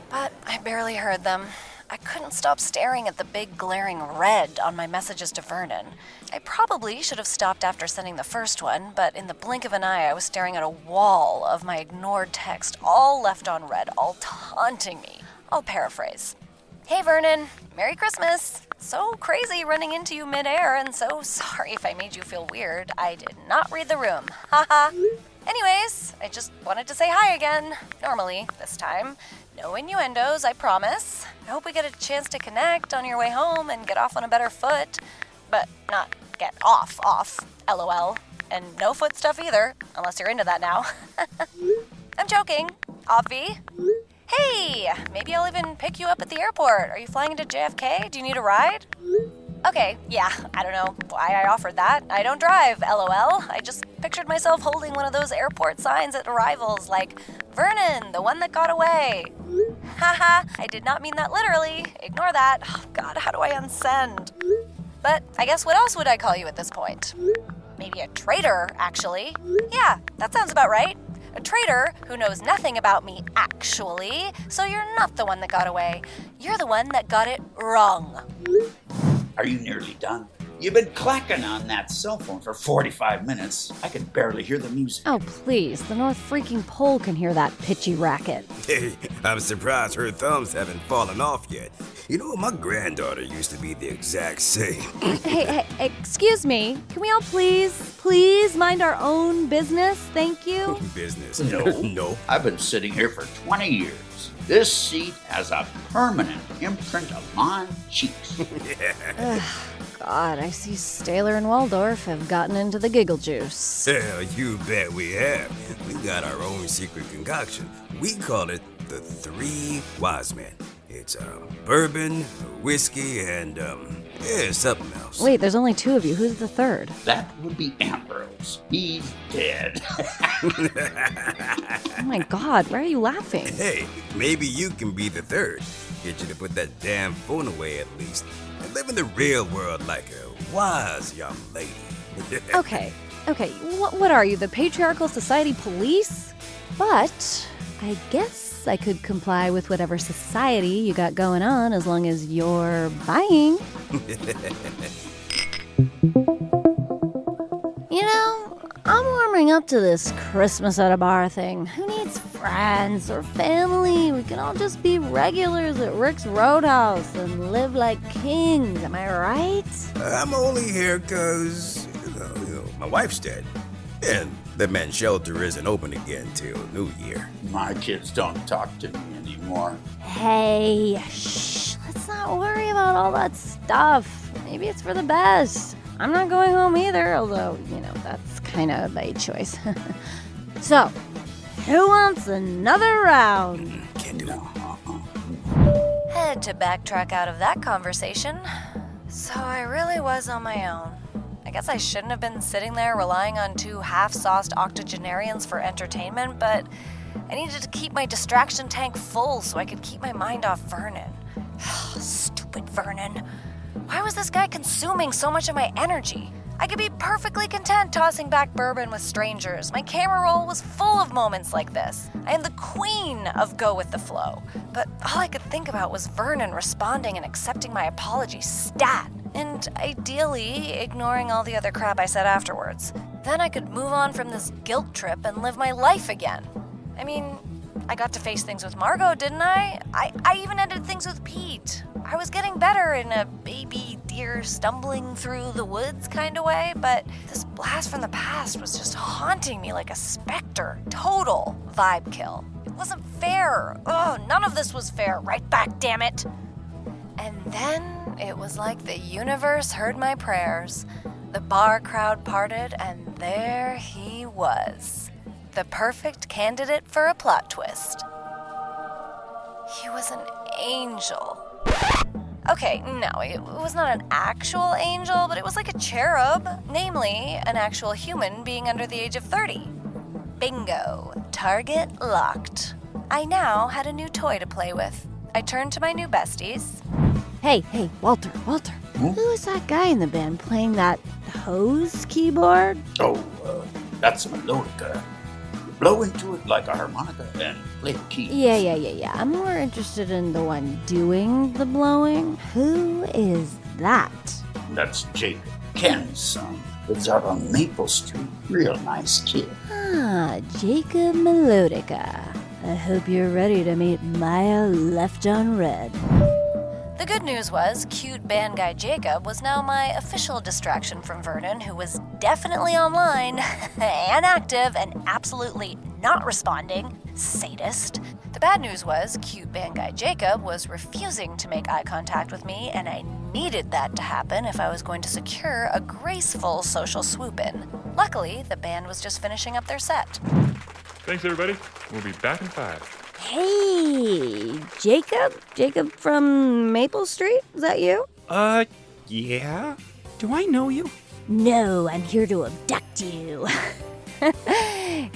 [SPEAKER 12] But I barely heard them. I couldn't stop staring at the big glaring red on my messages to Vernon. I probably should have stopped after sending the first one, but in the blink of an eye I was staring at a wall of my ignored text, all left on red, all taunting me. I'll paraphrase. Hey Vernon, Merry Christmas! So crazy running into you mid-air, and so sorry if I made you feel weird. I did not read the room. Haha. Anyways, I just wanted to say hi again. Normally, this time. No innuendos, I promise. I hope we get a chance to connect on your way home and get off on a better foot. But not get off, LOL. And no foot stuff either, unless you're into that now. I'm joking, Obvi. Hey, maybe I'll even pick you up at the airport. Are you flying into JFK? Do you need a ride? Okay, yeah, I don't know why I offered that. I don't drive, LOL. I just pictured myself holding one of those airport signs at arrivals like, Vernon, the one that got away. Haha, I did not mean that literally. Ignore that. Oh God, how do I unsend? But I guess what else would I call you at this point? Maybe a traitor, actually. Yeah, that sounds about right. A traitor who knows nothing about me, actually. So you're not the one that got away. You're the one that got it wrong.
[SPEAKER 17] Are you nearly done? You've been clacking on that cell phone for 45 minutes. I can barely hear the music.
[SPEAKER 3] Oh, please. The North freaking Pole can hear that pitchy racket.
[SPEAKER 18] Hey, I'm surprised her thumbs haven't fallen off yet. You know, my granddaughter used to be the exact same.
[SPEAKER 3] Hey, excuse me. Can we all please mind our own business? Thank you.
[SPEAKER 18] Business?
[SPEAKER 17] No. I've been sitting here for 20 years. This seat has a permanent imprint of my cheeks.
[SPEAKER 3] Ugh, God, I see Staler and Waldorf have gotten into the giggle juice.
[SPEAKER 18] Hell, you bet we have. We got our own secret concoction. We call it the 3 Wise Men. It's bourbon, whiskey, and something else.
[SPEAKER 3] Wait, there's only 2 of you. Who's the third?
[SPEAKER 17] That would be Ambrose. He's dead.
[SPEAKER 3] Oh my God, why are you laughing?
[SPEAKER 18] Hey, maybe you can be the third. Get you to put that damn phone away at least. And live in the real world like a wise young lady.
[SPEAKER 3] Okay, what are you, the Patriarchal Society Police? But I guess I could comply with whatever society you got going on as long as you're buying. You know, I'm warming up to this Christmas at a bar thing? Who needs friends or family? We can all just be regulars at Rick's Roadhouse and live like kings, am I right?
[SPEAKER 18] I'm only here 'cause, my wife's dead. And the men's shelter isn't open again till New Year.
[SPEAKER 17] My kids don't talk to me anymore.
[SPEAKER 3] Hey, shh, let's not worry about all that stuff. Maybe it's for the best. I'm not going home either, although, that's kind of a choice. So, who wants another round?
[SPEAKER 18] Can't do it.
[SPEAKER 12] Had to backtrack out of that conversation. So I really was on my own. I guess I shouldn't have been sitting there relying on two half-sauced octogenarians for entertainment, but I needed to keep my distraction tank full so I could keep my mind off Vernon. Stupid Vernon. Why was this guy consuming so much of my energy? I could be perfectly content tossing back bourbon with strangers. My camera roll was full of moments like this. I am the queen of go with the flow. But all I could think about was Vernon responding and accepting my apology stat. And ideally, ignoring all the other crap I said afterwards. Then I could move on from this guilt trip and live my life again. I mean, I got to face things with Margot, didn't I? I even ended things with Pete. I was getting better in a baby deer stumbling through the woods kind of way, but this blast from the past was just haunting me like a specter. Total vibe kill. It wasn't fair. Ugh, none of this was fair. Right back, damn it. And then it was like the universe heard my prayers. The bar crowd parted, and there he was. The perfect candidate for a plot twist. He was an angel. Okay, no, it was not an actual angel, but it was like a cherub, namely, an actual human being under the age of 30. Bingo. Target locked. I now had a new toy to play with. I turned to my new besties.
[SPEAKER 3] Hey, Walter. Who is that guy in the band playing that hose keyboard?
[SPEAKER 17] Oh, that's a melodica. Blow into it like a harmonica and play the keys.
[SPEAKER 3] Yeah. I'm more interested in the one doing the blowing. Who is that?
[SPEAKER 17] That's Jacob, Ken's son. Lives out on Maple Street. Real nice kid.
[SPEAKER 3] Jacob Melodica. I hope you're ready to meet Maya Left on Red.
[SPEAKER 12] The good news was, cute band guy Jacob was now my official distraction from Vernon, who was definitely online and active and absolutely not responding. Sadist. The bad news was, cute band guy Jacob was refusing to make eye contact with me, and I needed that to happen if I was going to secure a graceful social swoop-in. Luckily, the band was just finishing up their set.
[SPEAKER 10] Thanks, everybody. We'll be back in 5.
[SPEAKER 3] Hey, Jacob? Jacob from Maple Street? Is that you?
[SPEAKER 6] Yeah? Do I know you?
[SPEAKER 3] No, I'm here to abduct you.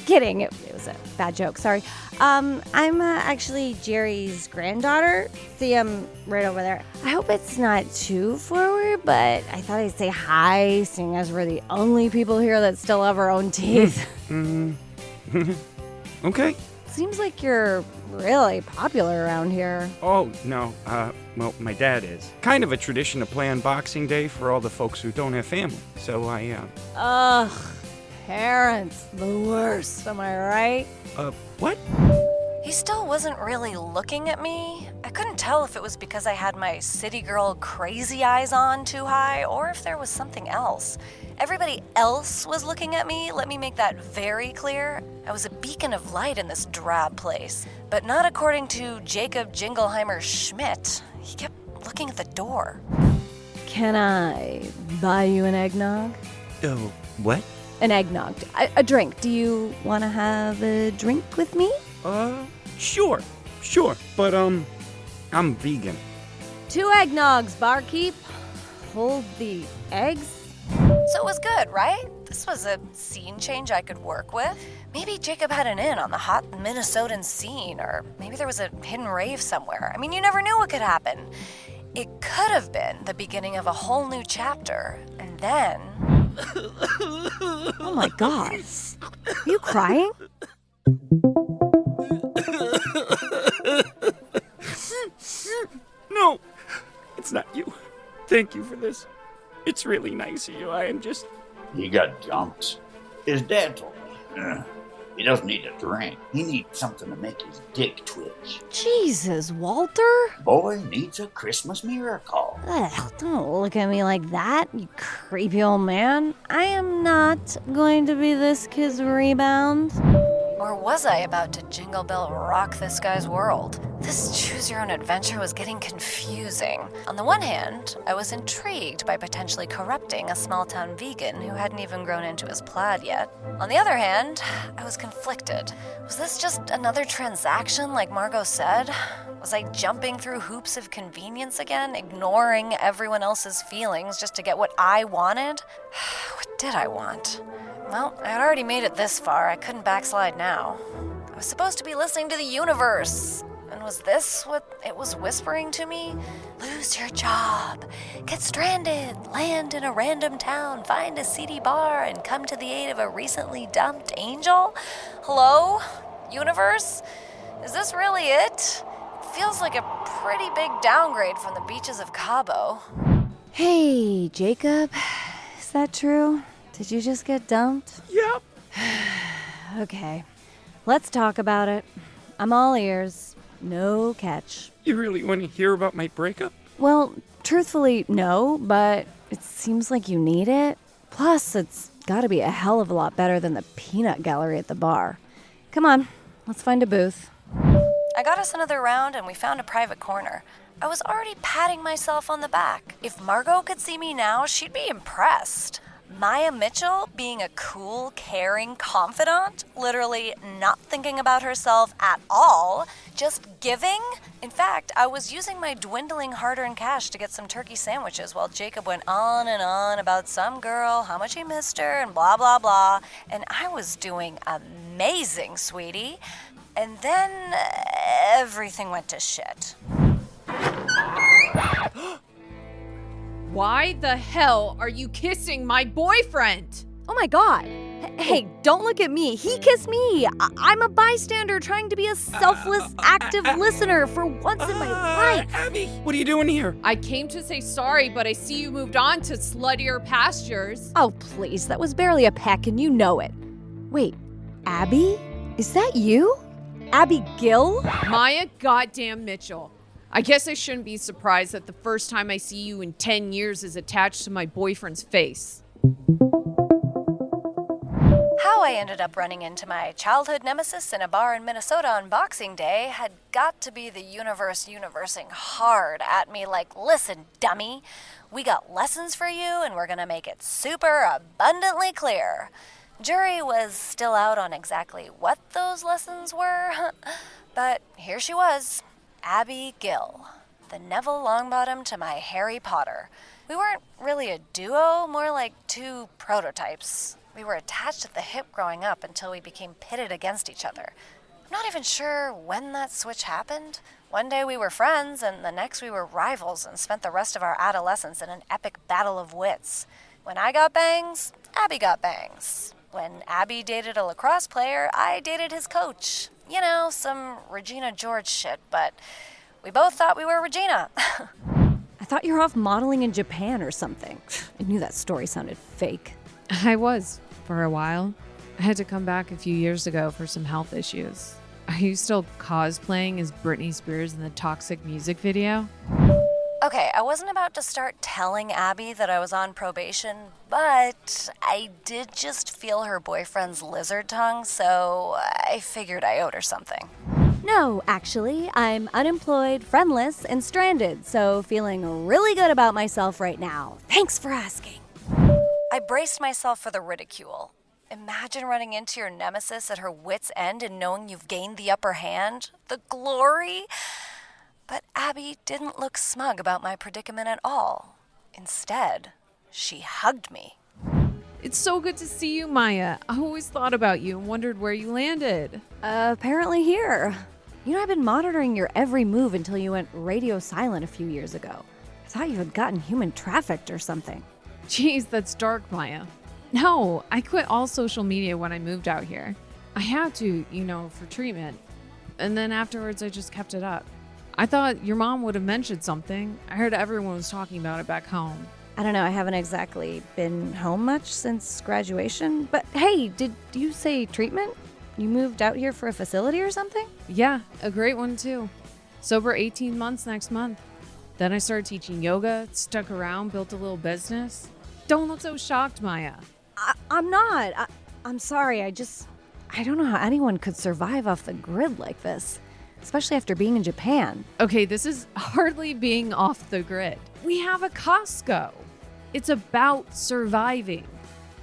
[SPEAKER 3] Kidding, it was a bad joke, sorry. I'm actually Jerry's granddaughter. See, I'm right over there. I hope it's not too forward, but I thought I'd say hi, seeing as we're the only people here that still have our own teeth.
[SPEAKER 6] Okay.
[SPEAKER 3] Seems like you're really popular around here.
[SPEAKER 6] Oh, no. Well, my dad is. Kind of a tradition to play on Boxing Day for all the folks who don't have family. So
[SPEAKER 3] Ugh. Parents. The worst. Am I right?
[SPEAKER 6] What?
[SPEAKER 12] He still wasn't really looking at me. I couldn't tell if it was because I had my city girl crazy eyes on too high or if there was something else. Everybody else was looking at me, let me make that very clear. I was a beacon of light in this drab place, but not according to Jacob Jingleheimer Schmidt. He kept looking at the door.
[SPEAKER 3] Can I buy you an eggnog?
[SPEAKER 6] Oh, what?
[SPEAKER 3] An eggnog. A drink. Do you want to have a drink with me?
[SPEAKER 6] Sure. But, I'm vegan.
[SPEAKER 3] 2 eggnogs, barkeep. Hold the eggs.
[SPEAKER 12] So it was good, right? This was a scene change I could work with. Maybe Jacob had an in on the hot Minnesotan scene, or maybe there was a hidden rave somewhere. I mean, you never knew what could happen. It could have been the beginning of a whole new chapter, and then...
[SPEAKER 3] Oh my God. Are you crying?
[SPEAKER 6] No, it's not you. Thank you for this. It's really nice of you. I am just...
[SPEAKER 17] He got jumped. His dad told me. He doesn't need a drink. He needs something to make his dick twitch.
[SPEAKER 3] Jesus, Walter?
[SPEAKER 17] Boy needs a Christmas miracle.
[SPEAKER 3] Ugh, don't look at me like that, you creepy old man. I am not going to be this kid's rebound.
[SPEAKER 12] Or was I about to jingle bell rock this guy's world? This choose-your-own-adventure was getting confusing. On the one hand, I was intrigued by potentially corrupting a small-town vegan who hadn't even grown into his plaid yet. On the other hand, I was conflicted. Was this just another transaction like Margot said? Was I jumping through hoops of convenience again, ignoring everyone else's feelings just to get what I wanted? What did I want? Well, I had already made it this far. I couldn't backslide now. I was supposed to be listening to the universe. And was this what it was whispering to me? Lose your job, get stranded, land in a random town, find a seedy bar, and come to the aid of a recently dumped angel? Hello? Universe? Is this really it? Feels like a pretty big downgrade from the beaches of Cabo.
[SPEAKER 3] Hey, Jacob. Is that true? Did you just get dumped?
[SPEAKER 6] Yep.
[SPEAKER 3] Okay. Let's talk about it. I'm all ears. No catch.
[SPEAKER 6] You really want to hear about my breakup?
[SPEAKER 3] Well, truthfully, no, but it seems like you need it. Plus, it's gotta be a hell of a lot better than the peanut gallery at the bar. Come on, let's find a booth.
[SPEAKER 12] I got us another round and we found a private corner. I was already patting myself on the back. If Margot could see me now, she'd be impressed. Maya Mitchell being a cool, caring confidant, literally not thinking about herself at all, just giving. In fact, I was using my dwindling hard-earned cash to get some turkey sandwiches while Jacob went on and on about some girl, how much he missed her, and blah, blah, blah. And I was doing amazing, sweetie. And then everything went to shit.
[SPEAKER 13] Why the hell are you kissing my boyfriend?
[SPEAKER 3] Oh my god. Hey, don't look at me. He kissed me. I'm a bystander trying to be a selfless, active listener for once in my life.
[SPEAKER 6] Abby, what are you doing here?
[SPEAKER 13] I came to say sorry, but I see you moved on to sluttier pastures.
[SPEAKER 3] Oh, please. That was barely a peck and you know it. Wait, Abby? Is that you? Abby Gill?
[SPEAKER 13] Maya goddamn Mitchell. I guess I shouldn't be surprised that the first time I see you in 10 years is attached to my boyfriend's face.
[SPEAKER 12] How I ended up running into my childhood nemesis in a bar in Minnesota on Boxing Day had got to be the universe universing hard at me like, listen, dummy, we got lessons for you and we're gonna make it super abundantly clear. Jury was still out on exactly what those lessons were, but here she was. Abby Gill, the Neville Longbottom to my Harry Potter. We weren't really a duo, more like two prototypes. We were attached at the hip growing up until we became pitted against each other. I'm not even sure when that switch happened. One day we were friends, and the next we were rivals and spent the rest of our adolescence in an epic battle of wits. When I got bangs, Abby got bangs. When Abby dated a lacrosse player, I dated his coach. You know, some Regina George shit, but we both thought we were Regina.
[SPEAKER 3] I thought you were off modeling in Japan or something. I knew that story sounded fake.
[SPEAKER 13] I was, for a while. I had to come back a few years ago for some health issues. Are you still cosplaying as Britney Spears in the Toxic music video?
[SPEAKER 12] Okay, I wasn't about to start telling Abby that I was on probation, but I did just feel her boyfriend's lizard tongue, so I figured I owed her something.
[SPEAKER 3] No, actually, I'm unemployed, friendless, and stranded, so feeling really good about myself right now. Thanks for asking.
[SPEAKER 12] I braced myself for the ridicule. Imagine running into your nemesis at her wit's end and knowing you've gained the upper hand. The glory. But Abby didn't look smug about my predicament at all. Instead, she hugged me.
[SPEAKER 13] It's so good to see you, Maya. I always thought about you and wondered where you landed.
[SPEAKER 3] Apparently here. You know, I've been monitoring your every move until you went radio silent a few years ago. I thought you had gotten human trafficked or something.
[SPEAKER 13] Jeez, that's dark, Maya. No, I quit all social media when I moved out here. I had to, for treatment. And then afterwards, I just kept it up. I thought your mom would have mentioned something. I heard everyone was talking about it back home.
[SPEAKER 3] I don't know, I haven't exactly been home much since graduation. But hey, did you say treatment? You moved out here for a facility or something?
[SPEAKER 13] Yeah, a great one too. Sober 18 months next month. Then I started teaching yoga, stuck around, built a little business. Don't look so shocked, Maya.
[SPEAKER 3] I'm not. I'm sorry, I don't know how anyone could survive off the grid like this, especially after being in Japan.
[SPEAKER 13] Okay, this is hardly being off the grid. We have a Costco. It's about surviving.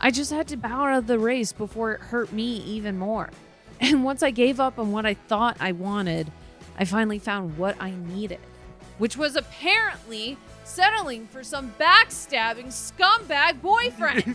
[SPEAKER 13] I just had to bow out of the race before it hurt me even more. And once I gave up on what I thought I wanted, I finally found what I needed, which was apparently settling for some backstabbing scumbag boyfriend.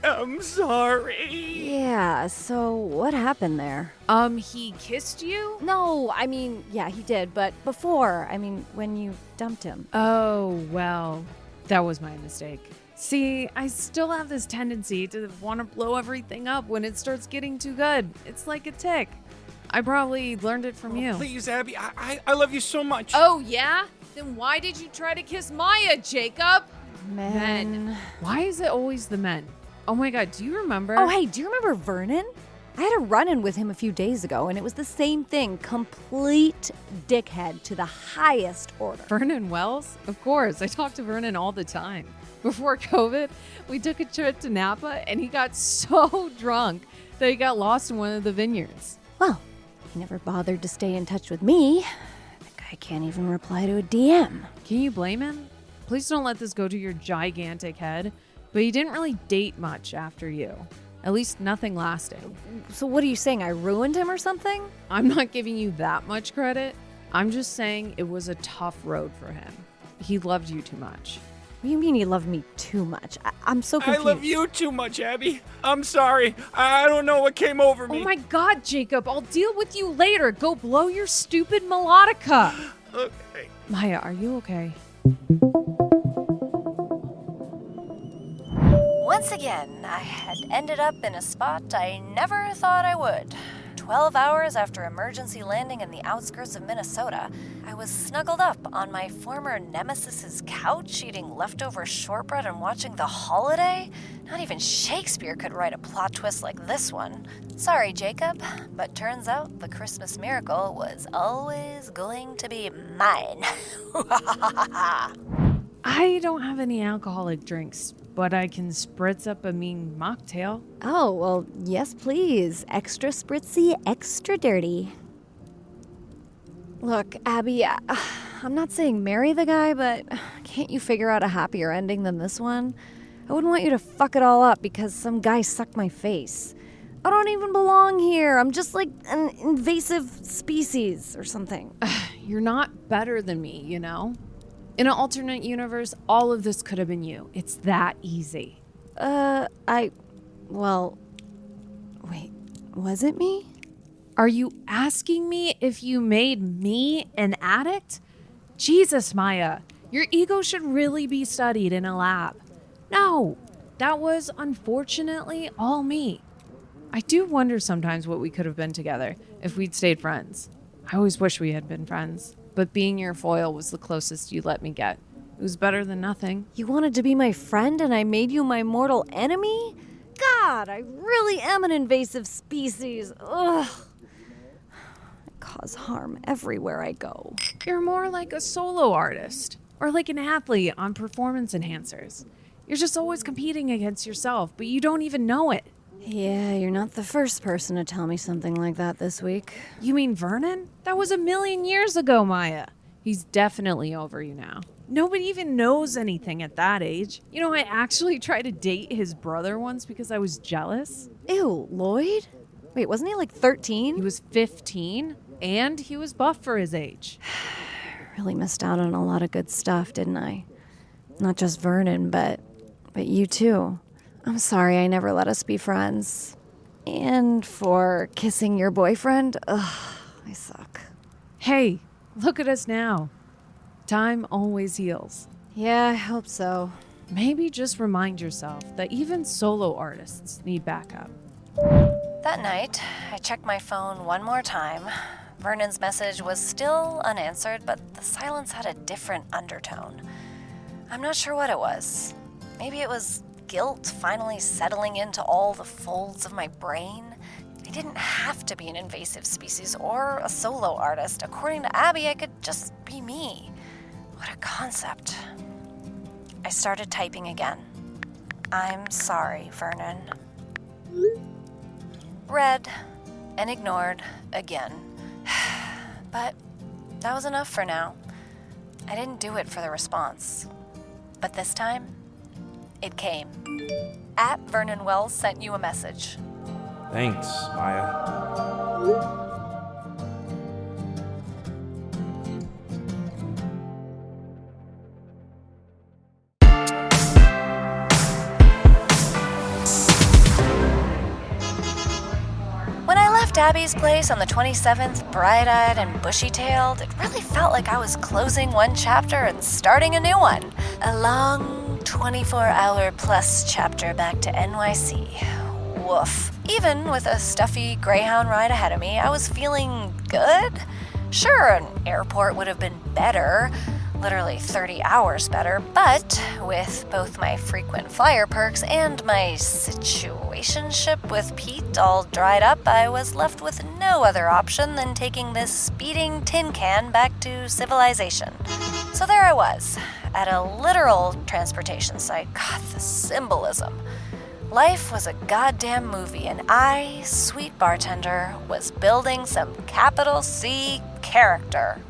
[SPEAKER 6] I'm sorry.
[SPEAKER 3] Yeah, so what happened there?
[SPEAKER 13] He kissed you?
[SPEAKER 3] No, I mean, yeah, he did, but before, when you dumped him.
[SPEAKER 13] Oh, well, that was my mistake. See, I still have this tendency to want to blow everything up when it starts getting too good. It's like a tick. I probably learned it from you.
[SPEAKER 6] Please, Abby, I love you so much.
[SPEAKER 13] Oh, yeah? Then why did you try to kiss Maya, Jacob?
[SPEAKER 3] Men.
[SPEAKER 13] Why is it always the men? Oh my God, do you remember?
[SPEAKER 3] Oh, hey, do you remember Vernon? I had a run-in with him a few days ago, and it was the same thing. Complete dickhead to the highest order.
[SPEAKER 13] Vernon Wells? Of course, I talk to Vernon all the time. Before COVID, we took a trip to Napa, and he got so drunk that he got lost in one of the vineyards.
[SPEAKER 3] Well, he never bothered to stay in touch with me. The guy can't even reply to a DM.
[SPEAKER 13] Can you blame him? Please don't let this go to your gigantic head. But he didn't really date much after you. At least nothing lasting.
[SPEAKER 3] So what are you saying? I ruined him or something?
[SPEAKER 13] I'm not giving you that much credit. I'm just saying it was a tough road for him. He loved you too much.
[SPEAKER 3] What do you mean he loved me too much? I'm so confused.
[SPEAKER 6] I love you too much, Abby. I'm sorry. I don't know what came over me.
[SPEAKER 13] Oh my God, Jacob. I'll deal with you later. Go blow your stupid melodica.
[SPEAKER 6] Okay.
[SPEAKER 13] Maya, are you okay?
[SPEAKER 12] Once again, I had ended up in a spot I never thought I would. 12 hours after emergency landing in the outskirts of Minnesota, I was snuggled up on my former nemesis's couch eating leftover shortbread and watching The Holiday. Not even Shakespeare could write a plot twist like this one. Sorry, Jacob, but turns out the Christmas miracle was always going to be mine.
[SPEAKER 13] I don't have any alcoholic drinks, but I can spritz up a mean mocktail.
[SPEAKER 3] Oh, well, yes, please. Extra spritzy, extra dirty. Look, Abby, I'm not saying marry the guy, but can't you figure out a happier ending than this one? I wouldn't want you to fuck it all up because some guy sucked my face. I don't even belong here. I'm just like an invasive species or something.
[SPEAKER 13] You're not better than me, you know? In an alternate universe, all of this could have been you. It's that easy.
[SPEAKER 3] Wait, was it me?
[SPEAKER 13] Are you asking me if you made me an addict? Jesus, Maya, your ego should really be studied in a lab. No, that was unfortunately all me. I do wonder sometimes what we could have been together if we'd stayed friends. I always wish we had been friends. But being your foil was the closest you let me get. It was better than nothing.
[SPEAKER 3] You wanted to be my friend and I made you my mortal enemy? God, I really am an invasive species. Ugh. I cause harm everywhere I go.
[SPEAKER 13] You're more like a solo artist or like an athlete on performance enhancers. You're just always competing against yourself, but you don't even know it.
[SPEAKER 3] Yeah, you're not the first person to tell me something like that this week.
[SPEAKER 13] You mean Vernon? That was 1,000,000 years ago, Maya. He's definitely over you now. Nobody even knows anything at that age. You know, I actually tried to date his brother once because I was jealous.
[SPEAKER 3] Ew, Lloyd? Wait, wasn't he like 13?
[SPEAKER 13] He was 15, and he was buff for his age.
[SPEAKER 3] Really missed out on a lot of good stuff, didn't I? Not just Vernon, but you too. I'm sorry I never let us be friends. And for kissing your boyfriend, ugh, I suck.
[SPEAKER 13] Hey, look at us now. Time always heals.
[SPEAKER 3] Yeah, I hope so.
[SPEAKER 13] Maybe just remind yourself that even solo artists need backup.
[SPEAKER 12] That night, I checked my phone one more time. Vernon's message was still unanswered, but the silence had a different undertone. I'm not sure what it was. Maybe it was guilt finally settling into all the folds of my brain. I didn't have to be an invasive species or a solo artist. According to Abby, I could just be me. What a concept. I started typing again. I'm sorry, Vernon. Read and ignored again. But that was enough for now. I didn't do it for the response. But this time, it came. @Vernon Wells sent you a message.
[SPEAKER 7] Thanks, Maya.
[SPEAKER 12] Abby's place on the 27th, bright-eyed and bushy-tailed, it really felt like I was closing one chapter and starting a new one. A long 24-hour-plus chapter back to NYC. Woof. Even with a stuffy Greyhound ride ahead of me, I was feeling good. Sure, an airport would have been better, literally 30 hours better, but with both my frequent flyer perks and my situationship with Pete all dried up, I was left with no other option than taking this speeding tin can back to civilization. So there I was, at a literal transportation site. God, the symbolism. Life was a goddamn movie, and I, sweet bartender, was building some capital C character.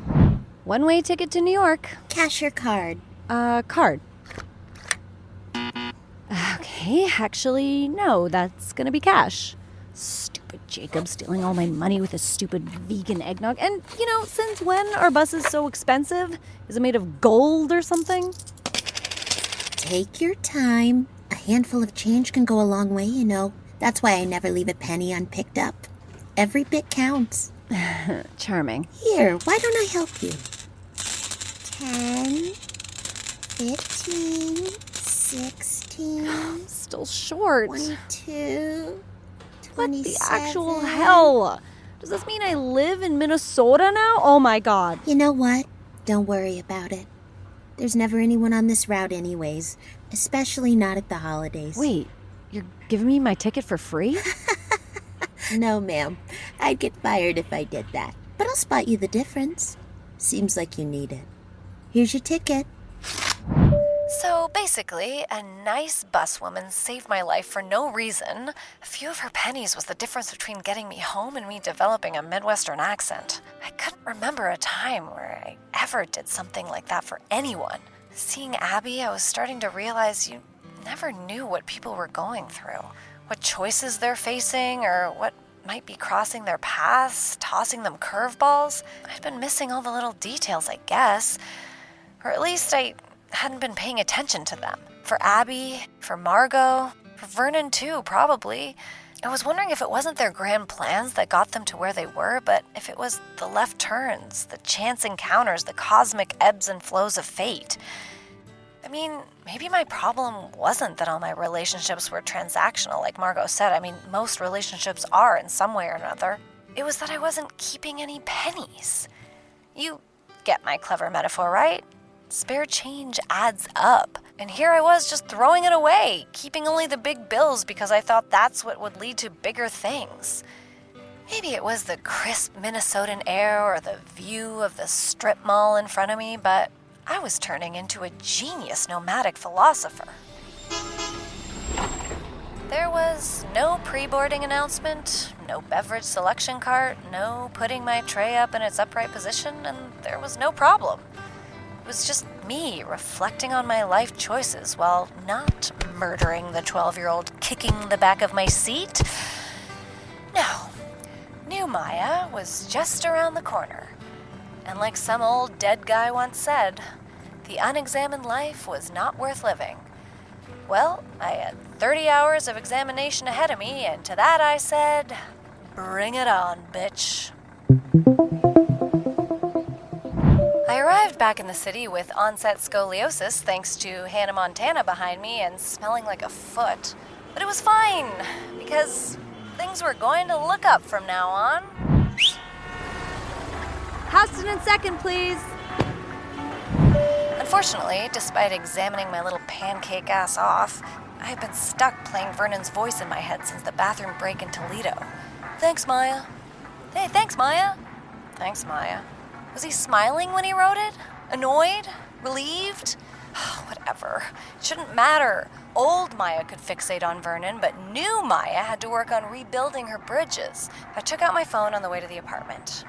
[SPEAKER 3] One-way ticket to New York.
[SPEAKER 19] Cash or card?
[SPEAKER 3] Card. Okay, actually, no, that's gonna be cash. Stupid Jacob stealing all my money with his stupid vegan eggnog. And, since when are buses so expensive? Is it made of gold or something?
[SPEAKER 19] Take your time. A handful of change can go a long way, That's why I never leave a penny unpicked up. Every bit counts.
[SPEAKER 3] Charming.
[SPEAKER 19] Here, why don't I help you? 10, 15, 16.
[SPEAKER 3] Still short.
[SPEAKER 19] 22, 27.
[SPEAKER 3] What the actual hell? Does this mean I live in Minnesota now? Oh my god.
[SPEAKER 19] You know what? Don't worry about it. There's never anyone on this route anyways, especially not at the holidays.
[SPEAKER 3] Wait, you're giving me my ticket for free?
[SPEAKER 19] No, ma'am. I'd get fired if I did that. But I'll spot you the difference. Seems like you need it. Here's your ticket.
[SPEAKER 12] So basically, a nice buswoman saved my life for no reason. A few of her pennies was the difference between getting me home and me developing a Midwestern accent. I couldn't remember a time where I ever did something like that for anyone. Seeing Abby, I was starting to realize you never knew what people were going through, what choices they're facing, or what might be crossing their paths, tossing them curveballs. I'd been missing all the little details, I guess. Or at least I hadn't been paying attention to them. For Abby, for Margot, for Vernon too, probably. I was wondering if it wasn't their grand plans that got them to where they were, but if it was the left turns, the chance encounters, the cosmic ebbs and flows of fate. I mean, maybe my problem wasn't that all my relationships were transactional, like Margot said. I mean, most relationships are in some way or another. It was that I wasn't keeping any pennies. You get my clever metaphor, right? Spare change adds up. And here I was just throwing it away, keeping only the big bills because I thought that's what would lead to bigger things. Maybe it was the crisp Minnesotan air or the view of the strip mall in front of me, but I was turning into a genius nomadic philosopher. There was no pre-boarding announcement, no beverage selection cart, no putting my tray up in its upright position, and there was no problem. It was just me reflecting on my life choices while not murdering the 12-year-old kicking the back of my seat. No, new Maya was just around the corner. And like some old dead guy once said, the unexamined life was not worth living. Well, I had 30 hours of examination ahead of me, and to that I said, bring it on, bitch. I arrived back in the city with onset scoliosis thanks to Hannah Montana behind me and smelling like a foot. But it was fine, because things were going to look up from now on.
[SPEAKER 3] Houston in second, please.
[SPEAKER 12] Unfortunately, despite examining my little pancake ass off, I have been stuck playing Vernon's voice in my head since the bathroom break in Toledo. Thanks, Maya. Hey, thanks, Maya. Thanks, Maya. Was he smiling when he wrote it? Annoyed? Relieved? Whatever. It shouldn't matter. Old Maya could fixate on Vernon, but new Maya had to work on rebuilding her bridges. I took out my phone on the way to the apartment.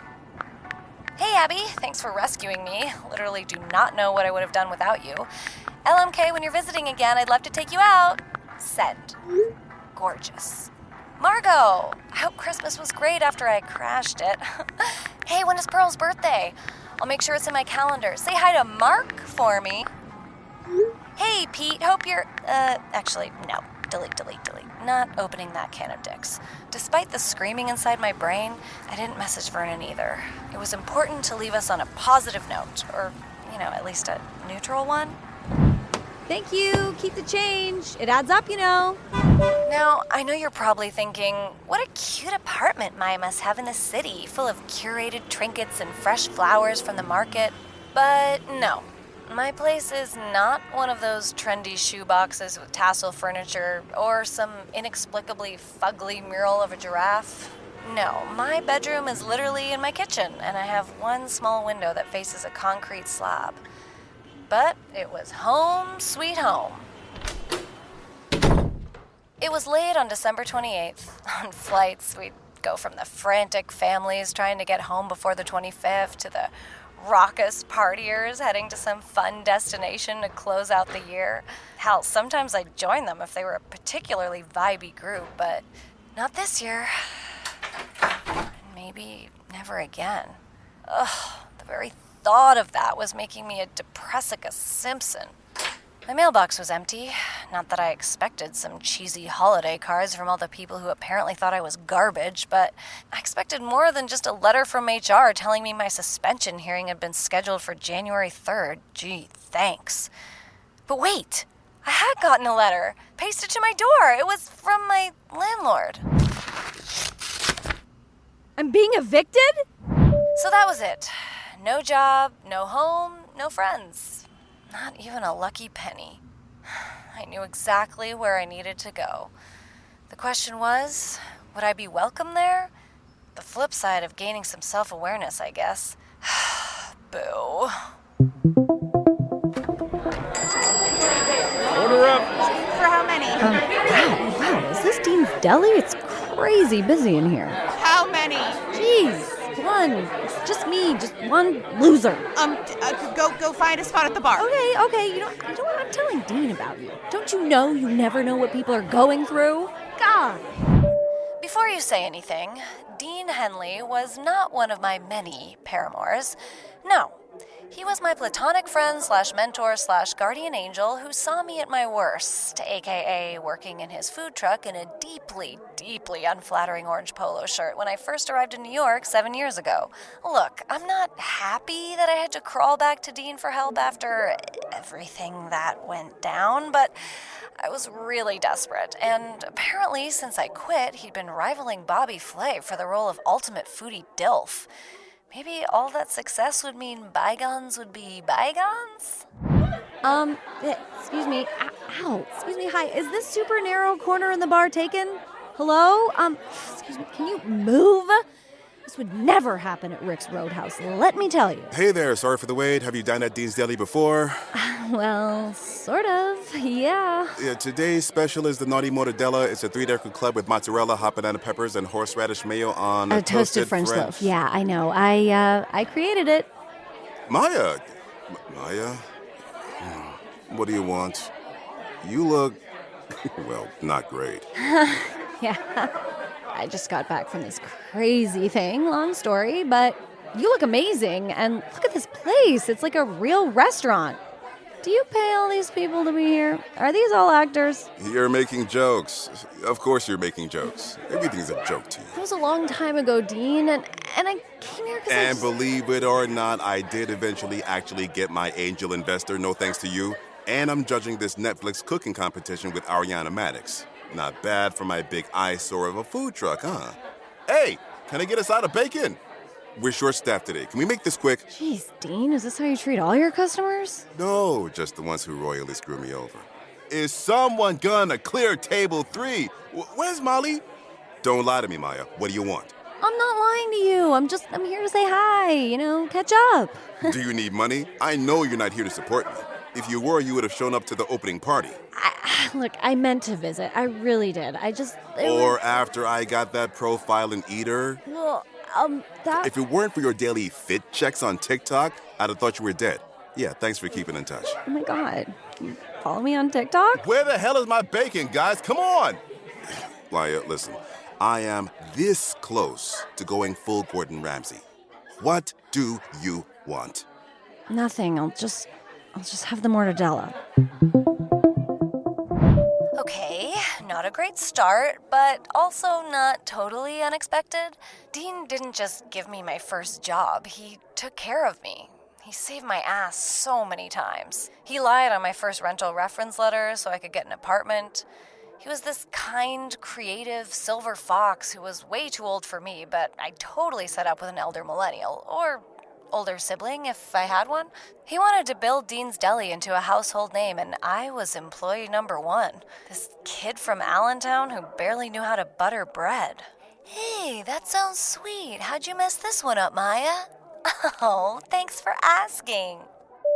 [SPEAKER 12] Hey, Abby. Thanks for rescuing me. Literally do not know what I would have done without you. LMK, when you're visiting again, I'd love to take you out. Send. Gorgeous. Margot, I hope Christmas was great after I crashed it. Hey, when is Pearl's birthday? I'll make sure it's in my calendar. Say hi to Mark for me. Hey, Pete, hope you're... actually, no. Delete. Not opening that can of dicks. Despite the screaming inside my brain, I didn't message Vernon either. It was important to leave us on a positive note, or, at least a neutral one.
[SPEAKER 3] Thank you. Keep the change. It adds up,
[SPEAKER 12] Now, I know you're probably thinking, what a cute apartment Maya must have in the city, full of curated trinkets and fresh flowers from the market. But no. My place is not one of those trendy shoeboxes with tassel furniture or some inexplicably fugly mural of a giraffe. No, my bedroom is literally in my kitchen, and I have one small window that faces a concrete slab. But it was home sweet home. It was late on December 28th. On flights, we'd go from the frantic families trying to get home before the 25th to the raucous partiers heading to some fun destination to close out the year. Hell, sometimes I'd join them if they were a particularly vibey group, but not this year. And maybe never again. Ugh, the very thought of that was making me a Depressica Simpson. My mailbox was empty. Not that I expected some cheesy holiday cards from all the people who apparently thought I was garbage, but I expected more than just a letter from HR telling me my suspension hearing had been scheduled for January 3rd. Gee, thanks. But wait, I had gotten a letter pasted to my door. It was from my landlord.
[SPEAKER 3] I'm being evicted?
[SPEAKER 12] So that was it. No job, no home, no friends. Not even a lucky penny. I knew exactly where I needed to go. The question was, would I be welcome there? The flip side of gaining some self-awareness, I guess. Boo.
[SPEAKER 10] Order up!
[SPEAKER 4] For how many?
[SPEAKER 3] Wow, is this Dean's Deli? It's crazy busy in here.
[SPEAKER 4] How many?
[SPEAKER 3] Jeez, one. It's just me, just one loser.
[SPEAKER 4] Go find a spot at the bar.
[SPEAKER 3] Okay, you know what I'm telling Dean about you. Don't you know you never know what people are going through? God.
[SPEAKER 12] Before you say anything, Dean Henley was not one of my many paramours. No. He was my platonic friend / mentor / guardian angel who saw me at my worst, aka working in his food truck in a deeply, deeply unflattering orange polo shirt when I first arrived in New York 7 years ago. Look, I'm not happy that I had to crawl back to Dean for help after everything that went down, but I was really desperate, and apparently since I quit, he'd been rivaling Bobby Flay for the role of ultimate foodie dilf. Maybe all that success would mean bygones would be bygones?
[SPEAKER 3] Excuse me. Ow. Excuse me. Hi. Is this super narrow corner in the bar taken? Hello? Excuse me. Can you move? This would never happen at Rick's Roadhouse, let me tell you.
[SPEAKER 1] Hey there, sorry for the wait. Have you dined at Dean's Deli before?
[SPEAKER 3] Well, sort of, yeah.
[SPEAKER 1] Today's special is the Naughty Mortadella. It's a 3-decker club with mozzarella, hot banana peppers, and horseradish mayo on
[SPEAKER 3] a toasted French loaf. Yeah, I know. I created it.
[SPEAKER 1] Maya? What do you want? You look, well, not great.
[SPEAKER 3] Yeah. I just got back from this crazy thing, long story, but you look amazing, and look at this place. It's like a real restaurant. Do you pay all these people to be here? Are these all actors?
[SPEAKER 1] You're making jokes. Of course you're making jokes. Everything's a joke to you.
[SPEAKER 3] It was a long time ago, Dean, and I came here because
[SPEAKER 1] And believe it or not, I did eventually actually get my angel investor, no thanks to you, and I'm judging this Netflix cooking competition with Ariana Maddox. Not bad for my big eyesore of a food truck, huh? Hey, can I get a side of bacon? We're short-staffed today. Can we make this quick?
[SPEAKER 3] Jeez, Dean, is this how you treat all your customers?
[SPEAKER 1] No, just the ones who royally screw me over. Is someone gonna clear table 3? Where's Molly? Don't lie to me, Maya. What do you want?
[SPEAKER 3] I'm not lying to you. I'm here to say hi, catch up.
[SPEAKER 1] Do you need money? I know you're not here to support me. If you were, you would have shown up to the opening party.
[SPEAKER 3] Look, I meant to visit. I really did.
[SPEAKER 1] Or after I got that profile in Eater.
[SPEAKER 3] Well,
[SPEAKER 1] If it weren't for your daily fit checks on TikTok, I'd have thought you were dead. Yeah, thanks for keeping in touch.
[SPEAKER 3] Oh my God. You follow me on TikTok?
[SPEAKER 1] Where the hell is my bacon, guys? Come on! Maya, listen. I am this close to going full Gordon Ramsay. What do you want?
[SPEAKER 3] Nothing. I'll just have the mortadella.
[SPEAKER 12] Okay, not a great start, but also not totally unexpected. Dean didn't just give me my first job, he took care of me. He saved my ass so many times. He lied on my first rental reference letter so I could get an apartment. He was this kind, creative silver fox who was way too old for me, but I totally set up with an elder millennial, or older sibling if I had one. He wanted to build Dean's Deli into a household name, and I was employee number 1. This kid from Allentown who barely knew how to butter bread. Hey, that sounds sweet. How'd you mess this one up, Maya? Oh, thanks for asking.